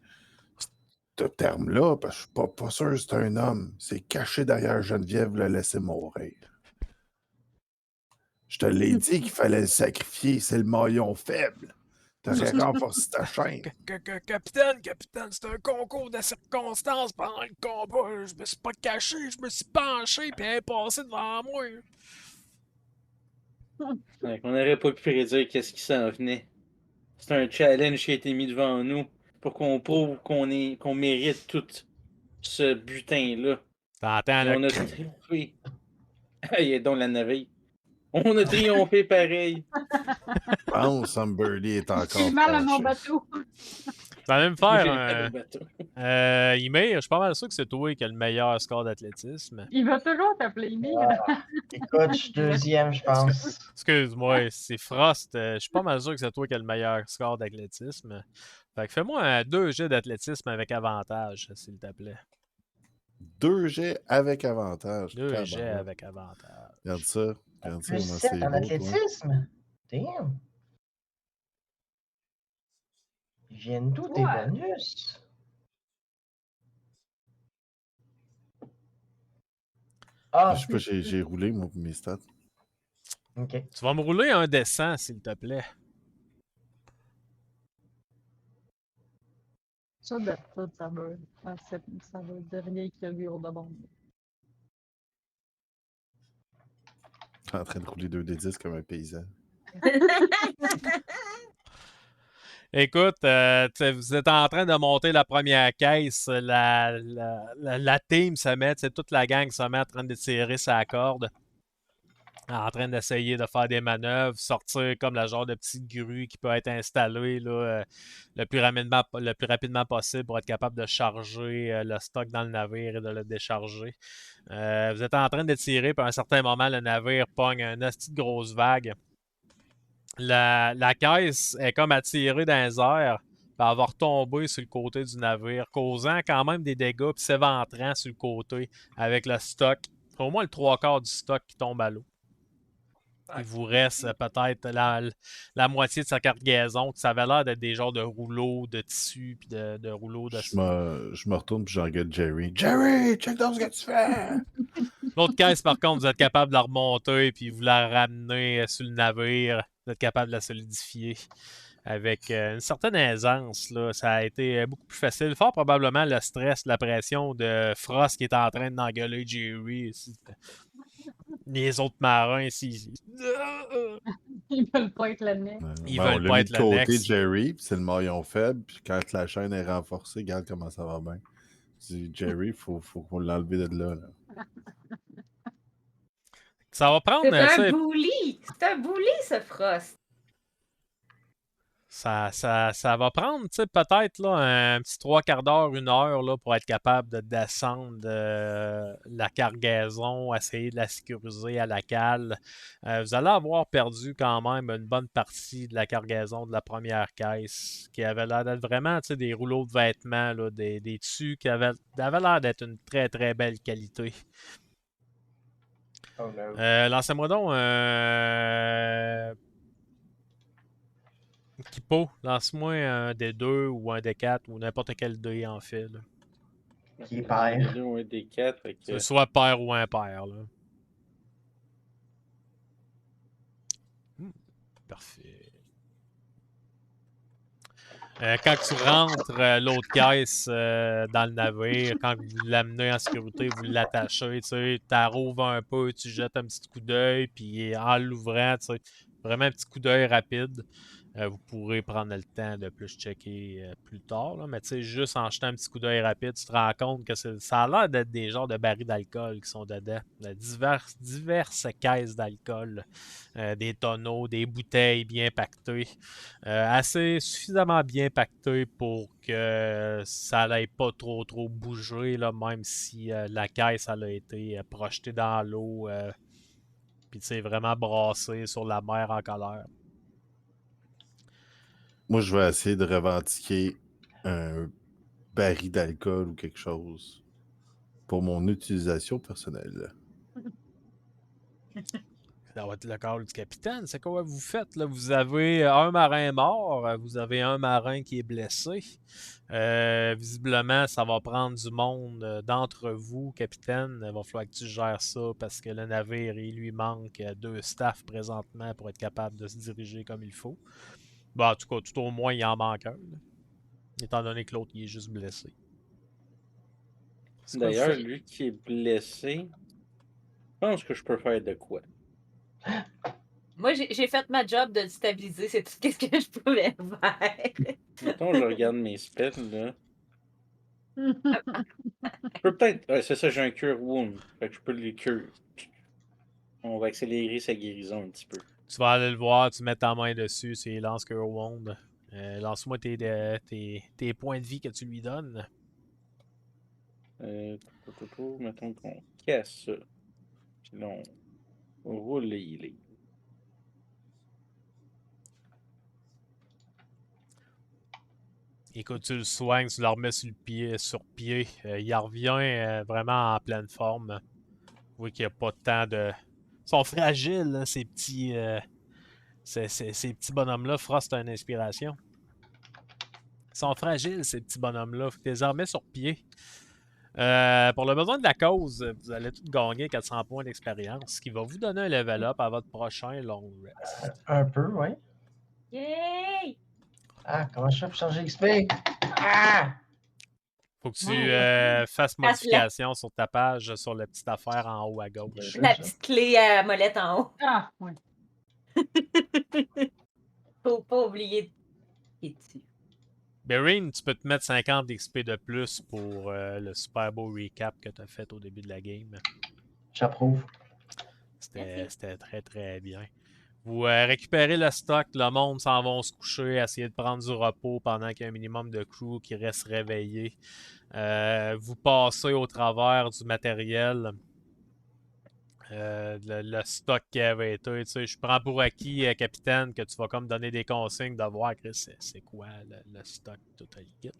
terme-là, parce que je suis pas sûr que c'est un homme. C'est caché derrière Geneviève, le laisser mourir. Je te l'ai dit qu'il fallait le sacrifier, c'est le maillon faible. T'aurais renforcé ta chaîne. Capitaine, c'est un concours de circonstances pendant le combat. Je me suis pas caché, je me suis penché, puis elle est passée devant moi. Ouais, on n'aurait pas pu prédire qu'est-ce qui s'en venait. C'est un challenge qui a été mis devant nous pour qu'on prouve qu'on mérite tout ce butin-là. T'entends, Et là? on a triomphé. Aïe, donc la navire. On a triomphé pareil. Je pense que Humberly est encore J'ai mal à mon fâché. bateau. Tu vas même J'ai faire mal un. au bateau. Ymir, je suis pas mal sûr que c'est toi qui a le meilleur score d'athlétisme. Il va toujours t'appeler Ymir. Écoute, je suis deuxième, je pense. Excuse-moi, c'est Frost. Je suis pas mal sûr que c'est toi qui a le meilleur score d'athlétisme. Fait que fais-moi un 2 jets d'athlétisme avec avantage, s'il te plaît. 2 jets avec avantage. 2 jets Tabarouette. avec avantage. Regarde ça. Regarde ça, Plus comment 7 c'est en beau, toi. athlétisme. Damn. Ils viennent d'où tes Ouais. bonus? Ah, Je sais pas, j'ai roulé, moi, pour mes stats. ok. Tu vas me rouler un dessin, s'il te plaît. Ça, d'habitude, ça va dire rien qu'il y a eu de bon. Je suis en train de rouler 2d10 comme un paysan. Écoute, vous êtes en train de monter la première caisse. La team se met, toute la gang se met en train de tirer sa corde. En train d'essayer de faire des manœuvres, sortir comme le genre de petite grue qui peut être installée là, le plus rapidement possible pour être capable de charger le stock dans le navire et de le décharger. Vous êtes en train de tirer, puis à un certain moment, le navire pogne une petite grosse vague. La caisse est comme attirée dans les airs, puis elle va retomber sur le côté du navire, causant quand même des dégâts, puis s'éventrant sur le côté avec le stock. Au moins le 3/4 du stock qui tombe à l'eau. Il vous reste peut-être la moitié de sa cargaison, qui ça avait l'air d'être des genres de rouleaux de tissu, puis de rouleaux de... Je me retourne puis je regarde Jerry. Jerry, check dans ce que tu fais! L'autre caisse, par contre, vous êtes capable de la remonter, puis vous la ramener sur le navire. Vous êtes capable de la solidifier avec une certaine aisance. Là. Ça a été beaucoup plus facile. Fort probablement le stress, la pression de Frost qui est en train d'engueuler Jerry. Les autres marins ici. Ils veulent pas être le nez. Ils On veulent l'a pas mis être de le côté, next. Jerry, puis c'est le maillon faible. Puis quand la chaîne est renforcée, regarde comment ça va bien. Je dis, Jerry, faut qu'on l'enlever de là. Ça va prendre, C'est tu un sais, bully! C'est un bully, ce Frost! ça va prendre, tu sais, peut-être là, un petit 3/4 d'heure, 1 heure là, pour être capable de descendre la cargaison, essayer de la sécuriser à la cale. Vous allez avoir perdu quand même une bonne partie de la cargaison de la première caisse, qui avait l'air d'être vraiment, tu sais, des rouleaux de vêtements, là, des tissus qui avaient l'air d'être une très très belle qualité. Oh no. Lancez-moi donc Kipo, lance-moi un des 2 ou un des 4 ou n'importe quel dé en fait. Là. Qui est pair. Des 2 ou un des 4. Fait que... Soit pair ou impair. Là. Parfait. Quand tu rentres l'autre caisse dans le navire, quand vous l'amenez en sécurité, vous l'attachez, tu t'arrouves un peu, tu jettes un petit coup d'œil, puis en l'ouvrant, vraiment un petit coup d'œil rapide. Vous pourrez prendre le temps de plus checker plus tard, là, mais juste en jetant un petit coup d'œil rapide, tu te rends compte que ça a l'air d'être des genres de barils d'alcool qui sont dedans. Diverses caisses d'alcool, des tonneaux, des bouteilles bien pactées. Assez suffisamment bien pactées pour que ça n'aille pas trop bouger, là, même si la caisse elle a été projetée dans l'eau, puis vraiment brassée sur la mer en colère. Moi, je vais essayer de revendiquer un baril d'alcool ou quelque chose pour mon utilisation personnelle. Ça va être le call du capitaine. C'est quoi vous faites? Là? Vous avez un marin mort, vous avez un marin qui est blessé. Visiblement, ça va prendre du monde d'entre vous, capitaine. Il va falloir que tu gères ça parce que le navire, il lui manque 2 staffs présentement pour être capable de se diriger comme il faut. Bon, en tout cas, tout au moins, il en manque un. Là. Étant donné que l'autre, il est juste blessé. C'est quoi vous D'ailleurs, faites? lui qui est blessé, je pense que je peux faire de quoi? Moi, j'ai fait ma job de stabiliser, c'est tout ce que je pouvais faire. Mettons, je regarde mes spells, là. Je peux peut-être... Ouais, c'est ça, j'ai un Cure Wound. Fait que je peux le cure. On va accélérer sa guérison un petit peu. Tu vas aller le voir, tu mets ta main dessus, c'est lance Cure Wound. Lance-moi tes points de vie que tu lui donnes. Mettons qu'on casse ça. Puis là, on roule les healings. Écoute, tu le soignes, tu le remets sur pied. Il revient vraiment en pleine forme. Oui, qu'il n'y a pas tant de. Ils sont fragiles, hein, ces petits. Ces petits bonhommes-là. Frost a une inspiration. Ils sont fragiles, ces petits bonhommes-là. Faut que tu les remets sur pied. Pour le besoin de la cause, vous allez tous gagner 400 points d'expérience, ce qui va vous donner un level up à votre prochain long rest. Un peu, ouais. Yay! Ah, comment je fais pour changer XP? Ah! Faut que tu fasses modification sur ta page, sur la petite affaire en haut à gauche. La petite clé à molette en haut. Ah, oui. Faut pas oublier qui est dessus. Berrine, tu peux te mettre 50 d'XP de plus pour le super beau recap que tu as fait au début de la game. J'approuve. C'était très très bien. Vous récupérez le stock, le monde s'en va se coucher, essayer de prendre du repos pendant qu'il y a un minimum de crew qui reste réveillé. Vous passez au travers du matériel. Le stock qui avait été. Tu sais, je prends pour acquis, capitaine, que tu vas comme donner des consignes de voir, Chris, c'est quoi le stock total kit.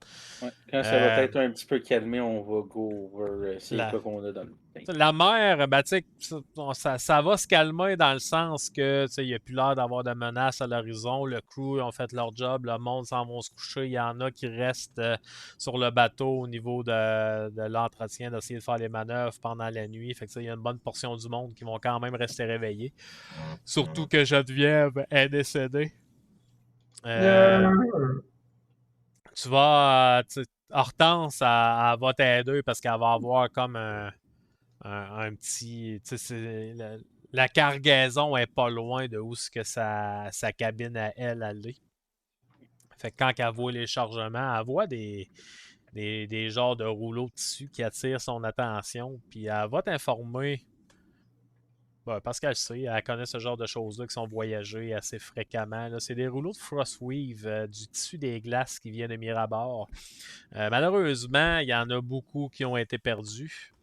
Ouais, quand ça va être un petit peu calmé, on va go over c'est quoi qu'on a dans le tank. La mer, ben, ça va se calmer dans le sens que il n'y a plus l'air d'avoir de menaces à l'horizon. Le crew ont fait leur job, le monde s'en va se coucher. Il y en a qui restent sur le bateau au niveau de l'entretien, d'essayer de faire les manœuvres pendant la nuit. Fait que il y a une bonne portion du monde qui vont quand même rester réveillés. Surtout que Geneviève est décédée. Tu vas. Hortense, elle va t'aider parce qu'elle va avoir comme un petit. La cargaison est pas loin de où ce que sa cabine à elle est. Fait que quand elle voit les chargements, elle voit des genres de rouleaux de tissu qui attirent son attention. Puis elle va t'informer. parce qu'elle sait, elle connaît ce genre de choses-là qui sont voyagées assez fréquemment. C'est des rouleaux de Frostweave, du tissu des glaces qui vient de Mirabar. Malheureusement, il y en a beaucoup qui ont été perdus.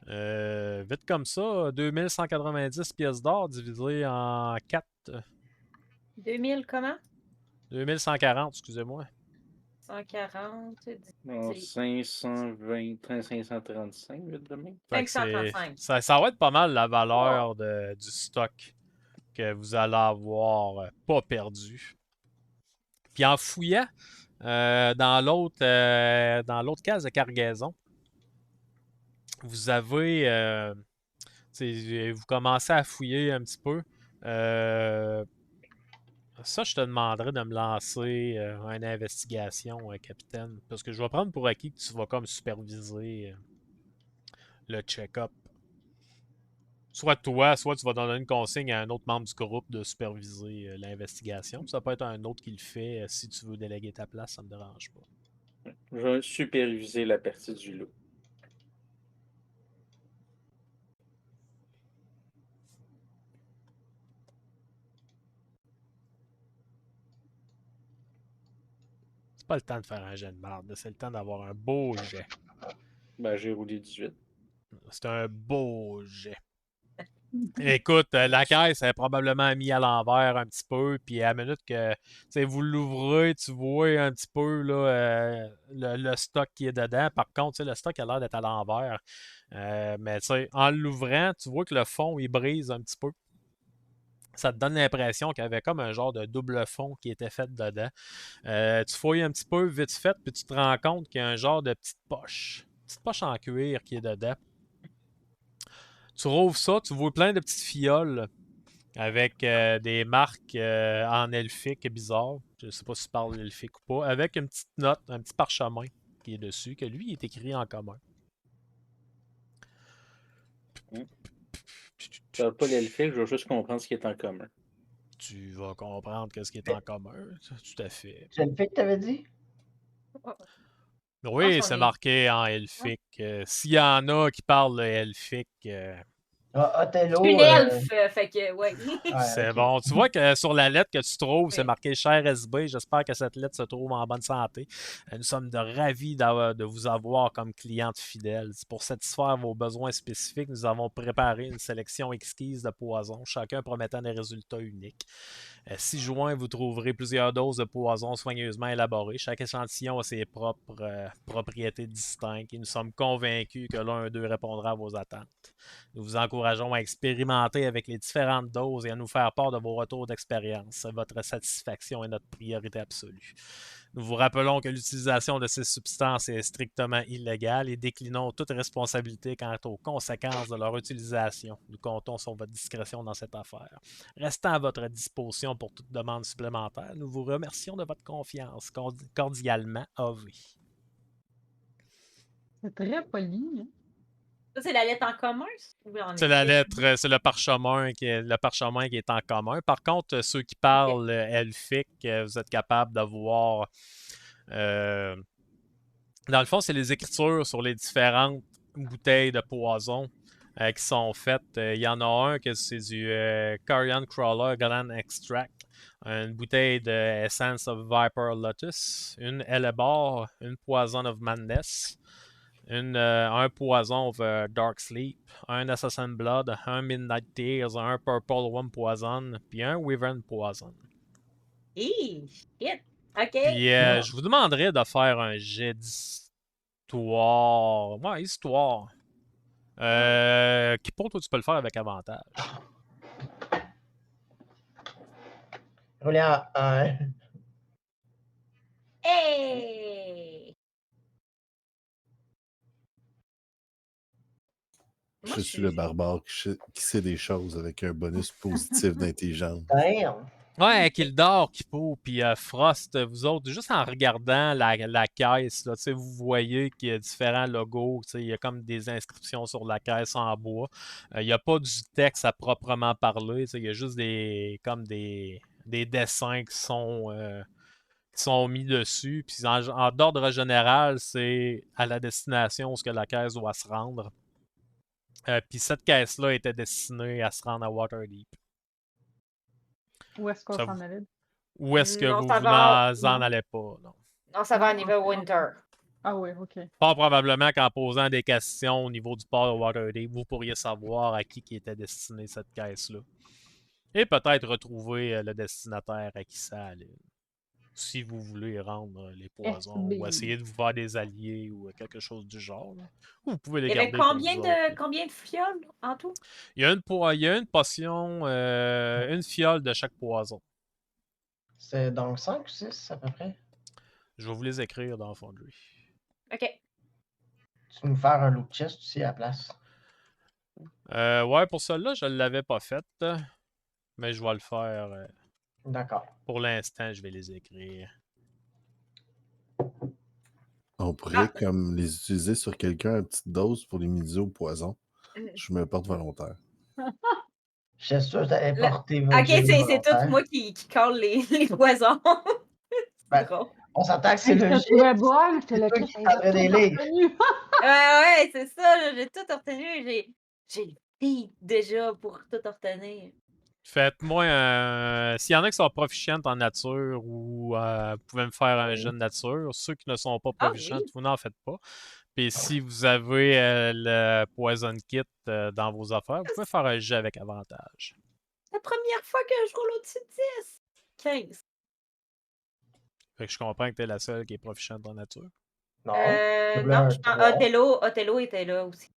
Vite comme ça, 2190 pièces d'or divisé en 4. 2000 comment? 2140, excusez-moi. 140, Non, 520, 535, vite de même. Fait que 535. ça va être pas mal la valeur du stock que vous allez avoir pas perdu. Puis en fouillant dans l'autre case de cargaison, vous avez vous commencez à fouiller un petit peu. Ça, je te demanderais de me lancer une investigation, capitaine. Parce que je vais prendre pour acquis que tu vas comme superviser le check-up. Soit toi, soit tu vas donner une consigne à un autre membre du groupe de superviser l'investigation. Ça peut être un autre qui le fait si tu veux déléguer ta place, ça me dérange pas. Je vais superviser la partie du loup. C'est pas le temps de faire un jet de marde, c'est le temps d'avoir un beau jet. Ben, j'ai roulé 18. C'est un beau jet. Écoute, la caisse est probablement mise à l'envers un petit peu, puis à la minute que vous l'ouvrez, tu vois un petit peu là, le stock qui est dedans. Par contre, le stock a l'air d'être à l'envers. Mais en l'ouvrant, tu vois que le fond, il brise un petit peu. Ça te donne l'impression qu'il y avait comme un genre de double fond qui était fait dedans. Tu fouilles un petit peu vite fait, puis tu te rends compte qu'il y a un genre de petite poche en cuir qui est dedans. Tu rouvres ça, tu vois plein de petites fioles avec des marques en elfique bizarre. Je ne sais pas si tu parles elfique ou pas. Avec une petite note, un petit parchemin qui est dessus, que lui, il est écrit en commun. Je ne pas l'elfique, je vais juste comprendre ce qui est en commun. Tu vas comprendre ce qui est en commun. Tout à fait. C'est le fait que t'avais dit? Oui, c'est marqué en elfique. S'il y en a qui parlent le elfique, Othello. Une elfe, fait que, ouais. c'est ok. bon. Tu vois que sur la lettre que tu trouves, c'est Oui. marqué Cher SB. J'espère que cette lettre se trouve en bonne santé. Nous sommes ravis de vous avoir comme cliente fidèle. Pour satisfaire vos besoins spécifiques, nous avons préparé une sélection exquise de poisons, chacun promettant des résultats uniques. 6 juin, vous trouverez plusieurs doses de poison soigneusement élaborées. Chaque échantillon a ses propres propriétés distinctes et nous sommes convaincus que l'un d'eux répondra à vos attentes. Nous vous encourageons à expérimenter avec les différentes doses et à nous faire part de vos retours d'expérience. Votre satisfaction est notre priorité absolue. Nous vous rappelons que l'utilisation de ces substances est strictement illégale et déclinons toute responsabilité quant aux conséquences de leur utilisation. Nous comptons sur votre discrétion dans cette affaire. Restant à votre disposition pour toute demande supplémentaire, nous vous remercions de votre confiance. Cordialement, AV. C'est très poli. Hein? Ça, c'est la lettre en commun? C'est la lettre, c'est le parchemin qui est en commun. Par contre, ceux qui parlent elfique, vous êtes capable de voir. Dans le fond, c'est les écritures sur les différentes bouteilles de poison qui sont faites. Il y en a un que c'est du Carrion Crawler Glen Extract, une bouteille de Essence of Viper Lotus, une Elebar, une Poison of Madness, un Poison of Dark Sleep, un Assassin Blood, un Midnight Tears, un Purple One Poison, puis un Wyvern Poison. Shit! OK. Puis je vous demanderais de faire un jet d'histoire. Ouais, histoire. Qui pour toi, tu peux le faire avec avantage. Roulé en 1. Hey! Je suis le barbare qui sait des choses avec un bonus positif d'intelligence. Damn! Ouais, Kildor, Kipo, puis Frost, vous autres, juste en regardant la caisse, là, vous voyez qu'il y a différents logos, il y a comme des inscriptions sur la caisse en bois. Il n'y a pas du texte à proprement parler, il y a juste des dessins qui sont mis dessus. Puis en d'ordre général, c'est à la destination où ce que la caisse doit se rendre. Puis cette caisse-là était destinée à se rendre à Waterdeep. Où est-ce qu'on Ça s'en vous- allait? Où est-ce que Non, vous ça va. n'en Non. allez pas? Non. Non, ça va à Non, Neverwinter. Ah oui, ok. Fort probablement qu'en posant des questions au niveau du port de Waterdeep, vous pourriez savoir à qui était destinée cette caisse-là. Et peut-être retrouver le destinataire à qui ça allait. Si vous voulez rendre les poisons ou SB. essayer de vous faire des alliés ou quelque chose du genre. Là. Ou vous pouvez les Il y avait garder pour combien vous autres. combien de fioles en tout? Il y a une potion, une fiole de chaque poison. C'est donc 5 ou 6 à peu près? Je vais vous les écrire dans Foundry. OK. Tu peux nous faire un loot chest aussi à la place. Ouais, pour celle-là, je ne l'avais pas faite. Mais je vais le faire. D'accord. Pour l'instant, je vais les écrire. On pourrait comme les utiliser sur quelqu'un à petite dose pour les midi au poison. Mhm. Je me porte volontaire. J'étais sûr que t'allais Là- porter OK, votre jet c'est volontaire. tout moi qui colle les poisons. C'est Ben, drôle. On s'entend que c'est Hey, je te logique. trouvais bonne, j'étais C'est là, toi Chris, qui elle les a prendrais des toutes livres. retenues. Ouais, c'est ça, là, j'ai tout retenu. J'ai le feed déjà pour tout retenir. Faites-moi un. S'il y en a qui sont proficients en nature ou vous pouvez me faire un Oui. jeu de nature. Ceux qui ne sont pas Ah proficients, oui. vous n'en faites pas. Puis si vous avez le Poison Kit dans vos affaires, vous pouvez faire un jet avec avantage. La première fois que je roule au-dessus de 10. 15. Fait que je comprends que tu es la seule qui est proficiente en nature. Non. Non, je pense Othello était là aussi.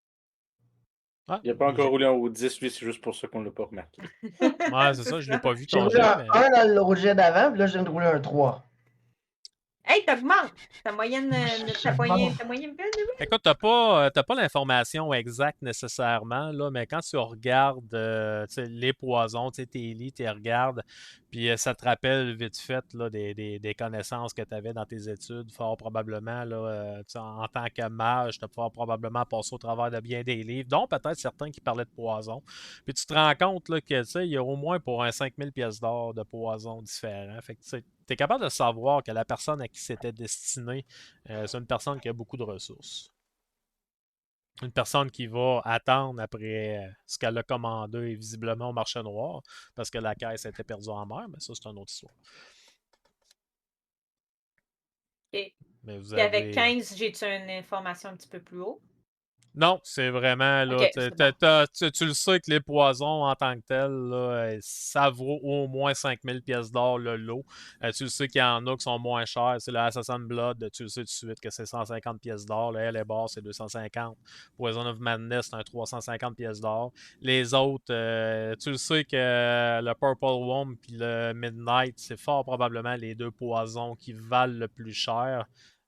Ah, Il n'a pas encore roulé en haut 10, lui, c'est juste pour ça qu'on ne l'a pas remarqué. Ouais, c'est ça, je l'ai pas vu J'ai ton roulé jet, un mais. 1 dans le rouget d'avant, puis là, je viens de rouler un 3. Hey, t'augmentes! Ta moyenne Écoute, t'as pas l'information exacte nécessairement, là, mais quand tu regardes tu sais, les poisons, tu sais, tes lits, tu les regardes, puis ça te rappelle vite fait là, des connaissances que tu avais dans tes études, fort probablement, là, tu sais, en tant que mage, tu as fort probablement passé au travers de bien des livres, dont peut-être certains qui parlaient de poison. Puis tu te rends compte là, que tu sais, il y a au moins pour un 5000 pièces d'or de poisons différents. Fait que tu es capable de savoir que la personne à qui c'était destiné, c'est une personne qui a beaucoup de ressources. Une personne qui va attendre après ce qu'elle a commandé visiblement au marché noir parce que la caisse était perdue en mer, mais ça, c'est une autre histoire. OK. Mais vous Puis avec avez. 15, j'ai-tu une information un petit peu plus haut? Non, c'est vraiment là. Ok, c'est bon. Tu le sais que les poisons en tant que tels, là, ça vaut au moins 5000 pièces d'or le lot. Tu le sais qu'il y en a qui sont moins chers. C'est le Assassin Blood, tu le sais tout de suite que c'est 150 pièces d'or. Le Hellebore, c'est 250. Poison of Madness, c'est un 350 pièces d'or. Les autres, tu le sais que le Purple Worm puis le Midnight, c'est fort probablement les deux poisons qui valent le plus cher.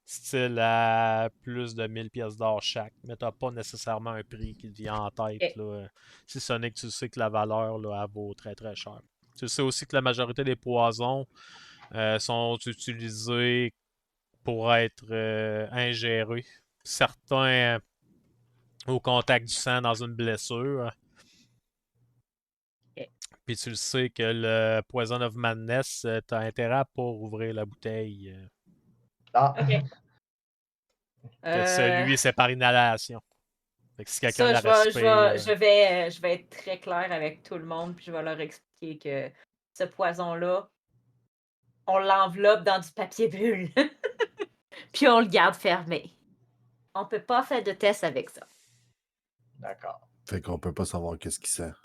Style à plus de 1000 pièces d'or chaque, mais t'as pas nécessairement un prix qui te vient en tête. Là. Si ce n'est que tu sais que la valeur, là, elle vaut très très cher. Tu sais aussi que la majorité des poisons sont utilisés pour être ingérés. Certains au contact du sang dans une blessure. Puis tu le sais que le Poison of Madness, t'as intérêt à pas ouvrir la bouteille. Ah. OK. Que celui, c'est par inhalation. Fait que si quelqu'un la Ça, respire. je vais être très clair avec tout le monde, puis je vais leur expliquer que ce poison-là, on l'enveloppe dans du papier bulle. Puis on le garde fermé. On peut pas faire de test avec ça. D'accord. Fait qu'on peut pas savoir qu'est-ce qui sert.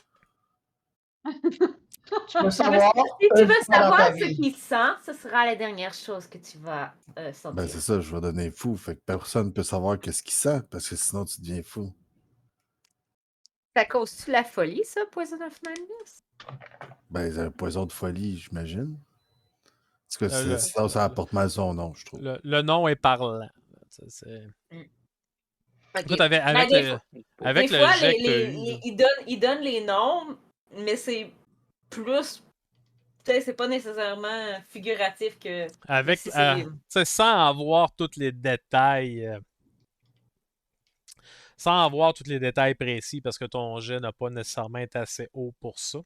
Tu peux Si savoir. tu veux une fois dans savoir ta ce vie. qui sent, ce sera la dernière chose que tu vas Ben, sentir. c'est ça, je vais donner fou. Fait que personne ne peut savoir qu'est-ce qu'il sent, parce que sinon, tu deviens fou. Ça cause-tu la folie, ça, Poison of Madness? Ben, c'est un poison de folie, j'imagine. Parce que Le- sinon, ça apporte mal son nom, je trouve. Le nom est parlant. Ok. Écoute, Ben, avec des le fois, jet que t'as eu, là. ils donnent les noms, mais c'est plus. Tu sais, c'est pas nécessairement figuratif que. Avec, si c'est- tu sais, sans avoir tous les détails. Sans avoir tous les détails précis, parce que ton jet n'a pas nécessairement été assez haut pour ça.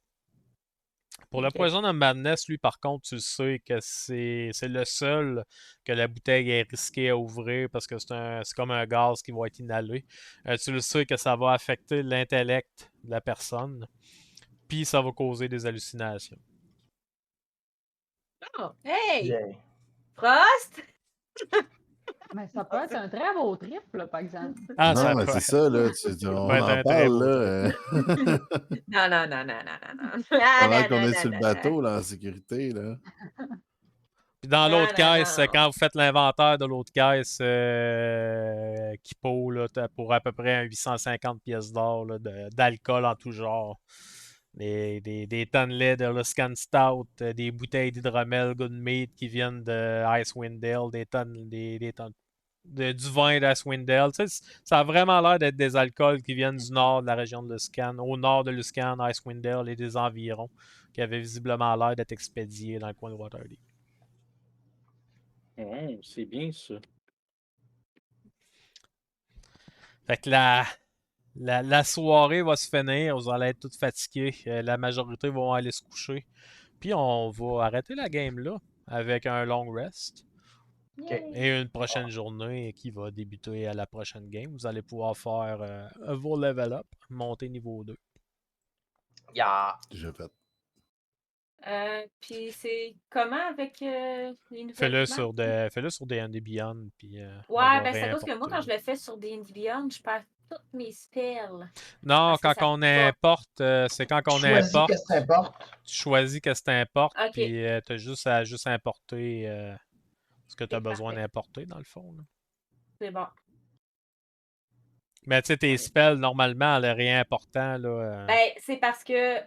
Pour le Ok. Poison of Madness, lui, par contre, tu sais que c'est le seul que la bouteille est risquée à ouvrir parce que c'est comme un gaz qui va être inhalé. Tu le sais que ça va affecter l'intellect de la personne, puis ça va causer des hallucinations. Oh, hey! Yeah. Frost! Mais ça peut être un très beau trip, là, par exemple. Ah, Non, ça mais peut, c'est ça, là. On peut être en un très parle, beau là. trip. Non, non, non, non, non, non, non. Ah, Pendant non, qu'on non, est non, sur le non, bateau, là, en sécurité, là. Puis dans non, l'autre non, non, caisse, non. quand vous faites l'inventaire de l'autre caisse, Kipo, là, t'as pour à peu près un 850 pièces d'or là, d'alcool en tout genre. Des tonnelets de Luscan Stout, des bouteilles d'hydromel Good Meat qui viennent de Icewind Dale, des tonnes du vin d'Icewind Dale. Tu sais, ça a vraiment l'air d'être des alcools qui viennent du nord de la région de Luscan, au nord de Luscan, Icewind Dale et des environs, qui avaient visiblement l'air d'être expédiés dans le coin de Waterdeep. Oh, c'est bien ça. Fait que la soirée va se finir, vous allez être tous fatigués, la majorité vont aller se coucher. Puis on va arrêter la game là avec un long rest Ok. et une prochaine journée qui va débuter à la prochaine game. Vous allez pouvoir faire vos level up, monter niveau 2. Yeah. J'ai fait. Puis c'est comment avec les nouvelles Fais-le maps? sur D&D Beyond, puis on Ouais, va ben c'est à cause que moi, réimporter. quand je le fais sur D&D Beyond, je perds toutes mes spells. Non, Parce que quand ça on pop. importe, c'est quand on Choisis importe, qu'est-ce que t'importe. tu choisis qu'est-ce que tu importes, Ok, puis tu as juste à importer ce que tu as c'est besoin parfait. d'importer, dans le fond. Là. C'est bon. Mais tu sais, tes spells, normalement, elle a rien important. Là, Ben, c'est parce que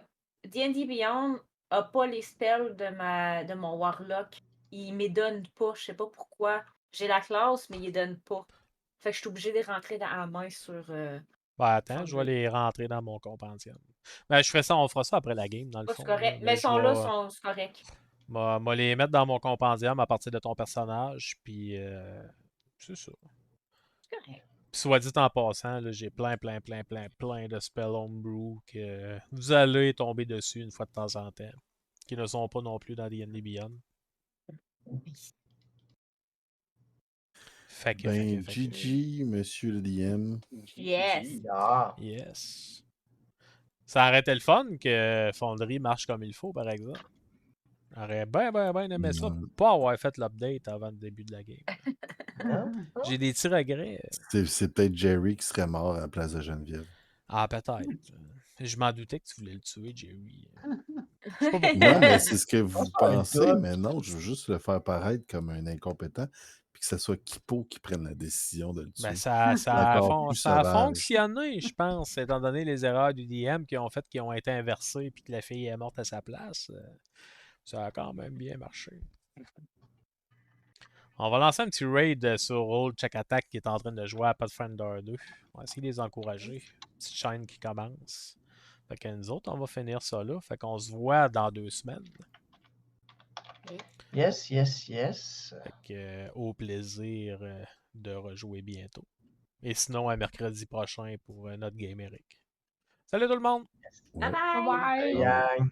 D&D Beyond a pas les spells de mon Warlock. Il me donne pas, je sais pas pourquoi. J'ai la classe, mais il les donne pas. Fait que je suis obligée de les rentrer dans la main sur Ben, attends, je vais Foundry. les rentrer dans mon compendium. Ben, je fais ça, on fera ça après la game, dans le Pas, c'est fond. Là. correct. Mais Mais je sont là, vais c'est correct. les mettre dans mon compendium à partir de ton personnage, puis c'est ça. C'est correct. Puis soit dit en passant, là, j'ai plein de spells homebrew que vous allez tomber dessus une fois de temps en temps, qui ne sont pas non plus dans D&D Beyond. Fait que. GG, monsieur le DM. Yes. Yeah. Yes. Ça aurait été le fun que Fonderie marche comme il faut, par exemple. J'aurais bien aimé ça, Ouais. pas avoir fait l'update avant le début de la game. Hein? J'ai des petits regrets. C'est peut-être Jerry qui serait mort à la place de Geneviève. Ah, peut-être. Je m'en doutais que tu voulais le tuer, Jerry. Je sais pas Non, pourquoi. mais c'est ce que vous pas le pensez, doute. mais non, je veux juste le faire paraître comme un incompétent, puis que ce soit Kipo qui prenne la décision de le tuer. Ben, ça Encore plus a sauvage. fonctionné, je pense, étant donné les erreurs du DM qui ont été inversées puis que la fille est morte à sa place. Ça a quand même bien marché. On va lancer un petit raid sur Old Check Attack qui est en train de jouer à Pathfinder 2. On va essayer de les encourager. Petite chaîne qui commence. Fait que nous autres, on va finir ça là. Fait qu'on se voit dans 2 semaines. Yes, yes, yes. Fait que au plaisir de rejouer bientôt. Et sinon, à mercredi prochain pour notre game Eric. Salut tout le monde! Ouais. Bye bye! Bye! Bye.